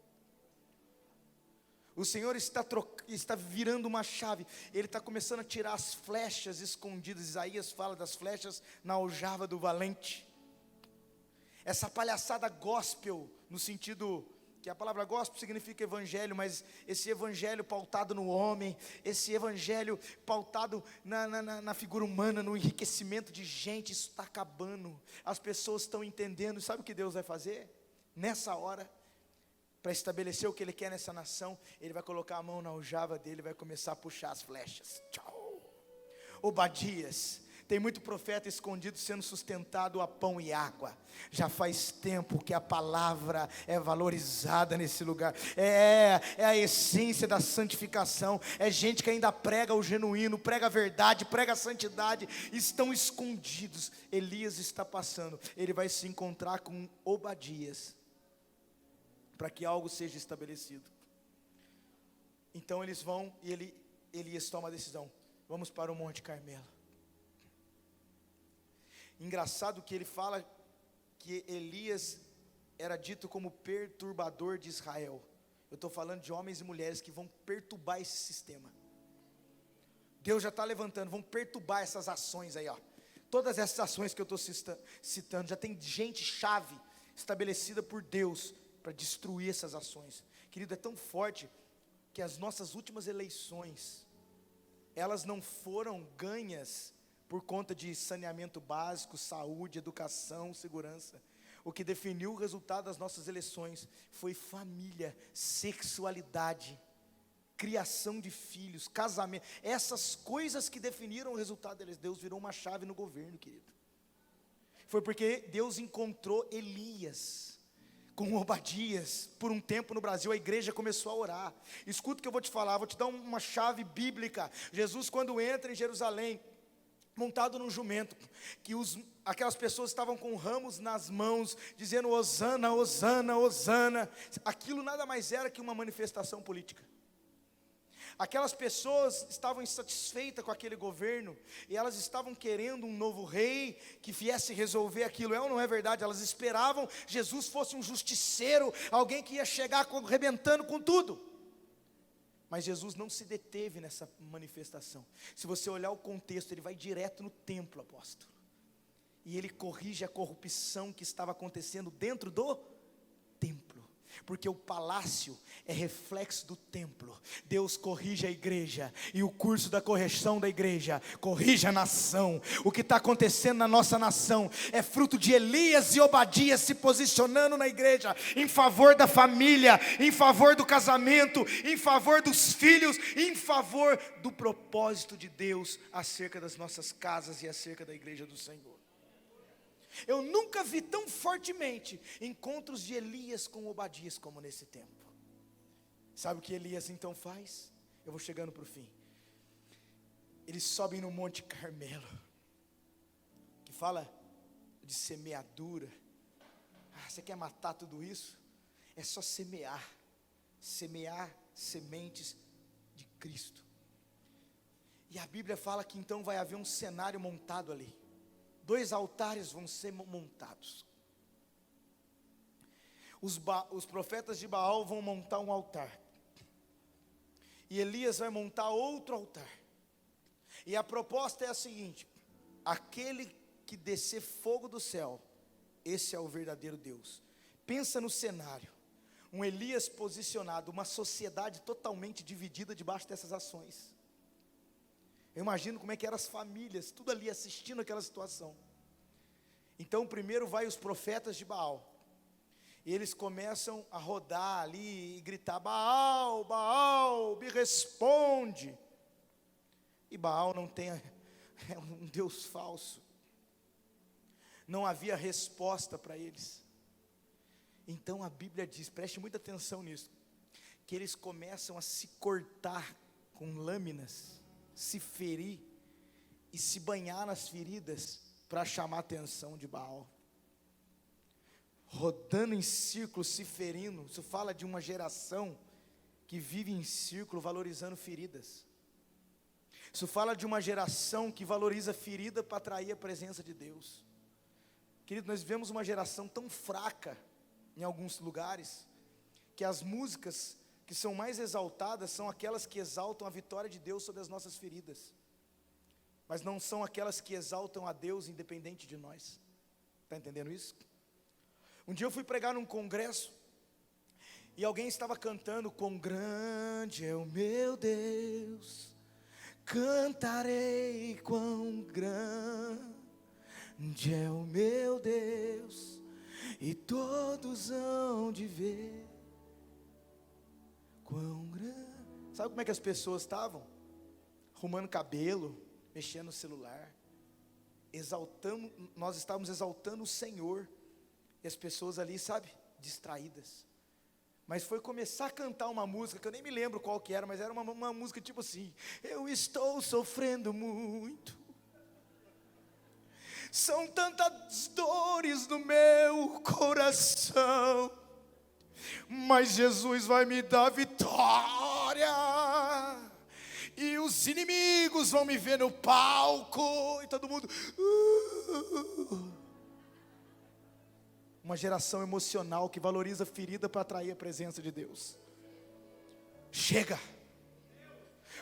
O Senhor está virando uma chave. Ele está começando a tirar as flechas escondidas. Isaías fala das flechas na aljava do valente. Essa palhaçada gospel, no sentido que a palavra gospel significa evangelho, mas esse evangelho pautado no homem, esse evangelho pautado na figura humana, no enriquecimento de gente, isso está acabando. As pessoas estão entendendo. Sabe o que Deus vai fazer? Nessa hora, para estabelecer o que Ele quer nessa nação, Ele vai colocar a mão na aljava dele e vai começar a puxar as flechas. Tchau. Obadias, tem muito profeta escondido sendo sustentado a pão e água. Já faz tempo que a palavra é valorizada nesse lugar. É a essência da santificação. É gente que ainda prega o genuíno, prega a verdade, prega a santidade. Estão escondidos. Elias está passando. Ele vai se encontrar com Obadias, para que algo seja estabelecido. Então eles vão e Elias toma a decisão. Vamos para o Monte Carmelo. Engraçado que ele fala que Elias era dito como perturbador de Israel. Eu estou falando de homens e mulheres que vão perturbar esse sistema. Deus já está levantando, vão perturbar essas ações aí, ó. Todas essas ações que eu estou citando, já tem gente chave estabelecida por Deus para destruir essas ações. Querido, é tão forte que as nossas últimas eleições, elas não foram ganhas por conta de saneamento básico, saúde, educação, segurança. O que definiu o resultado das nossas eleições foi família, sexualidade, criação de filhos, casamento. Essas coisas que definiram o resultado deles. Deus virou uma chave no governo, querido. Foi porque Deus encontrou Elias com Obadias. Por um tempo no Brasil a igreja começou a orar. Escuta o que eu vou te falar, vou te dar uma chave bíblica. Jesus, quando entra em Jerusalém, montado num jumento, que aquelas pessoas estavam com ramos nas mãos, dizendo Hosana, Hosana, Hosana. Aquilo nada mais era que uma manifestação política. Aquelas pessoas estavam insatisfeitas com aquele governo, e elas estavam querendo um novo rei, que viesse resolver aquilo. É ou não é verdade? Elas esperavam Jesus fosse um justiceiro, alguém que ia chegar arrebentando com tudo. Mas Jesus não se deteve nessa manifestação. Se você olhar o contexto, ele vai direto no templo, apóstolo. E ele corrige a corrupção que estava acontecendo dentro do templo. Porque o palácio é reflexo do templo. Deus corrige a igreja, e o curso da correção da igreja corrige a nação. O que está acontecendo na nossa nação é fruto de Elias e Obadias se posicionando na igreja, em favor da família, em favor do casamento, em favor dos filhos, em favor do propósito de Deus acerca das nossas casas e acerca da igreja do Senhor. Eu nunca vi tão fortemente encontros de Elias com Obadias como nesse tempo. Sabe o que Elias então faz? Eu vou chegando para o fim. Eles sobem no Monte Carmelo, que fala de semeadura. Você quer matar tudo isso? É só semear sementes de Cristo. E a Bíblia fala que então vai haver um cenário montado ali. 2 altares vão ser montados. Os profetas de Baal vão montar um altar, e Elias vai montar outro altar. E a proposta é a seguinte: aquele que descer fogo do céu, esse é o verdadeiro Deus. Pensa no cenário, um Elias posicionado, uma sociedade totalmente dividida debaixo dessas ações. Eu imagino como é que eram as famílias, tudo ali assistindo aquela situação. Então primeiro vai os profetas de Baal, e eles começam a rodar ali e gritar: Baal, Baal, me responde. E Baal não tem, é um Deus falso. Não havia resposta para eles. Então a Bíblia diz, preste muita atenção nisso, que eles começam a se cortar com lâminas, se ferir e se banhar nas feridas para chamar a atenção de Baal. Rodando em círculo, se ferindo. Isso fala de uma geração que vive em círculo, valorizando feridas. Isso fala de uma geração que valoriza ferida para atrair a presença de Deus. Querido, nós vivemos uma geração tão fraca em alguns lugares, que as músicas que são mais exaltadas são aquelas que exaltam a vitória de Deus sobre as nossas feridas, mas não são aquelas que exaltam a Deus independente de nós. Está entendendo isso? Um dia eu fui pregar num congresso, e alguém estava cantando: quão grande é o meu Deus, cantarei quão grande é o meu Deus, e todos hão de ver quão grande. Sabe como é que as pessoas estavam? Arrumando cabelo, mexendo no celular, exaltando. Nós estávamos exaltando o Senhor, e as pessoas ali, sabe, distraídas. Mas foi começar a cantar uma música, que eu nem me lembro qual que era, mas era uma música tipo assim: eu estou sofrendo muito, são tantas dores no meu coração, mas Jesus vai me dar vitória, e os inimigos vão me ver no palco, e todo mundo Uma geração emocional que valoriza ferida para atrair a presença de Deus. Chega.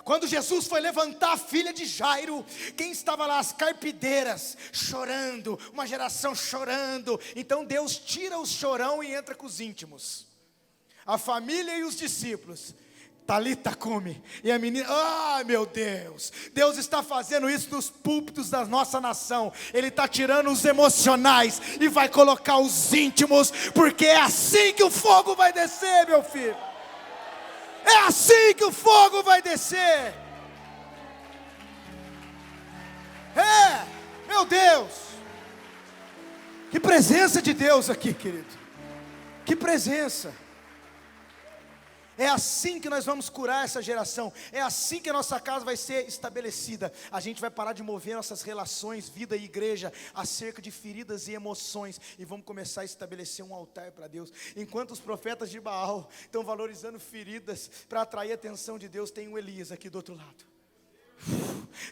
Quando Jesus foi levantar a filha de Jairo, quem estava lá? As carpideiras, chorando, uma geração chorando. Então Deus tira o chorão e entra com os íntimos, a família e os discípulos. Talita cumi. E a menina, meu Deus, Deus está fazendo isso nos púlpitos da nossa nação. Ele está tirando os emocionais e vai colocar os íntimos, porque é assim que o fogo vai descer, meu filho. É assim que o fogo vai descer. Meu Deus, que presença de Deus aqui, querido. Que presença. É assim que nós vamos curar essa geração. É assim que a nossa casa vai ser estabelecida. A gente vai parar de mover nossas relações, vida e igreja, acerca de feridas e emoções, e vamos começar a estabelecer um altar para Deus. Enquanto os profetas de Baal estão valorizando feridas para atrair a atenção de Deus, tem o Elias aqui do outro lado.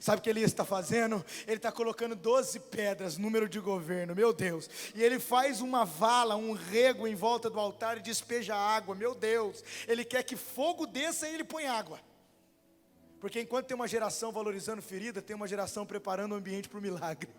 Sabe o que Elias está fazendo? Ele está colocando 12 pedras, número de governo, meu Deus. E ele faz uma vala, um rego em volta do altar e despeja água, meu Deus. Ele quer que fogo desça e ele põe água. Porque enquanto tem uma geração valorizando ferida, tem uma geração preparando o ambiente para o milagre.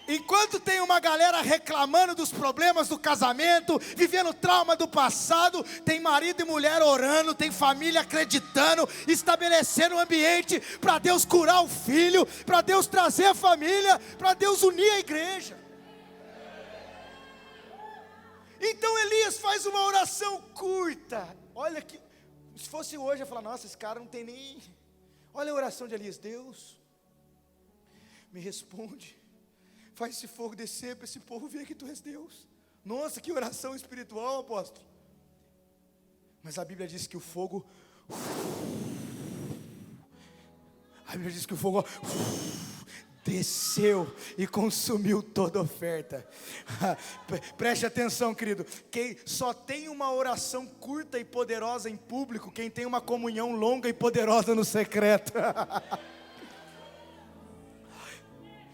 Enquanto tem uma galera reclamando dos problemas do casamento, vivendo trauma do passado, tem marido e mulher orando, tem família acreditando, estabelecendo um ambiente para Deus curar o filho, para Deus trazer a família, para Deus unir a igreja. Então Elias faz uma oração curta. Olha que, se fosse hoje eu ia falar, nossa, esse cara não tem nem... Olha a oração de Elias: Deus, me responde. Faz esse fogo descer para esse povo ver que tu és Deus. Nossa, que oração espiritual, apóstolo. Mas a Bíblia diz que o fogo... A Bíblia diz que o fogo desceu e consumiu toda a oferta. Preste atenção, querido. Quem só tem uma oração curta e poderosa em público, quem tem uma comunhão longa e poderosa no secreto.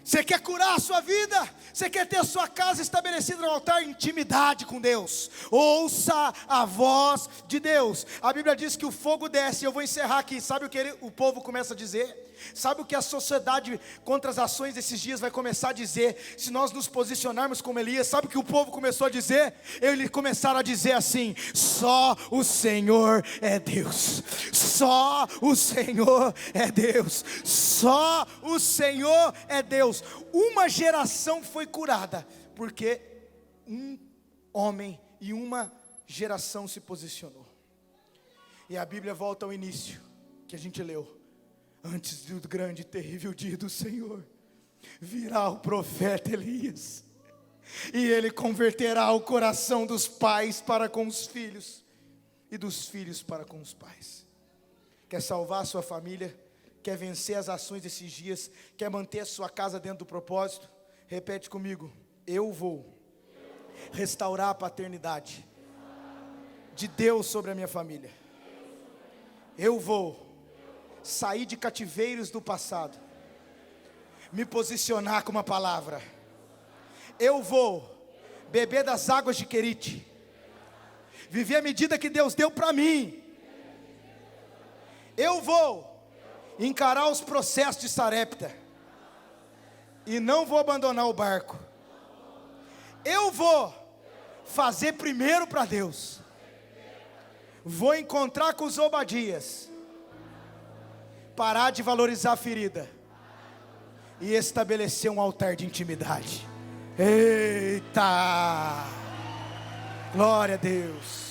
Você quer curar a sua vida? Você quer ter a sua casa estabelecida no altar? Intimidade com Deus. Ouça a voz de Deus. A Bíblia diz que o fogo desce. Eu vou encerrar aqui. Sabe o que o povo começa a dizer? Sabe o que a sociedade contra as ações desses dias vai começar a dizer? Se nós nos posicionarmos como Elias, sabe o que o povo começou a dizer? Eles começaram a dizer assim: só o Senhor é Deus. Só o Senhor é Deus. Só o Senhor é Deus. Uma geração foi curada porque um homem e uma geração se posicionou. E a Bíblia volta ao início que a gente leu. Antes do grande e terrível dia do Senhor, virá o profeta Elias, e ele converterá o coração dos pais para com os filhos, e dos filhos para com os pais. Quer salvar a sua família? Quer vencer as ações desses dias? Quer manter a sua casa dentro do propósito? Repete comigo: eu vou restaurar a paternidade de Deus sobre a minha família. Eu vou sair de cativeiros do passado, me posicionar com uma palavra. Eu vou beber das águas de Querite, viver a medida que Deus deu para mim. Eu vou encarar os processos de Sarepta e não vou abandonar o barco. Eu vou fazer primeiro para Deus. Vou encontrar com os Obadias, parar de valorizar a ferida e estabelecer um altar de intimidade. Eita! Glória a Deus.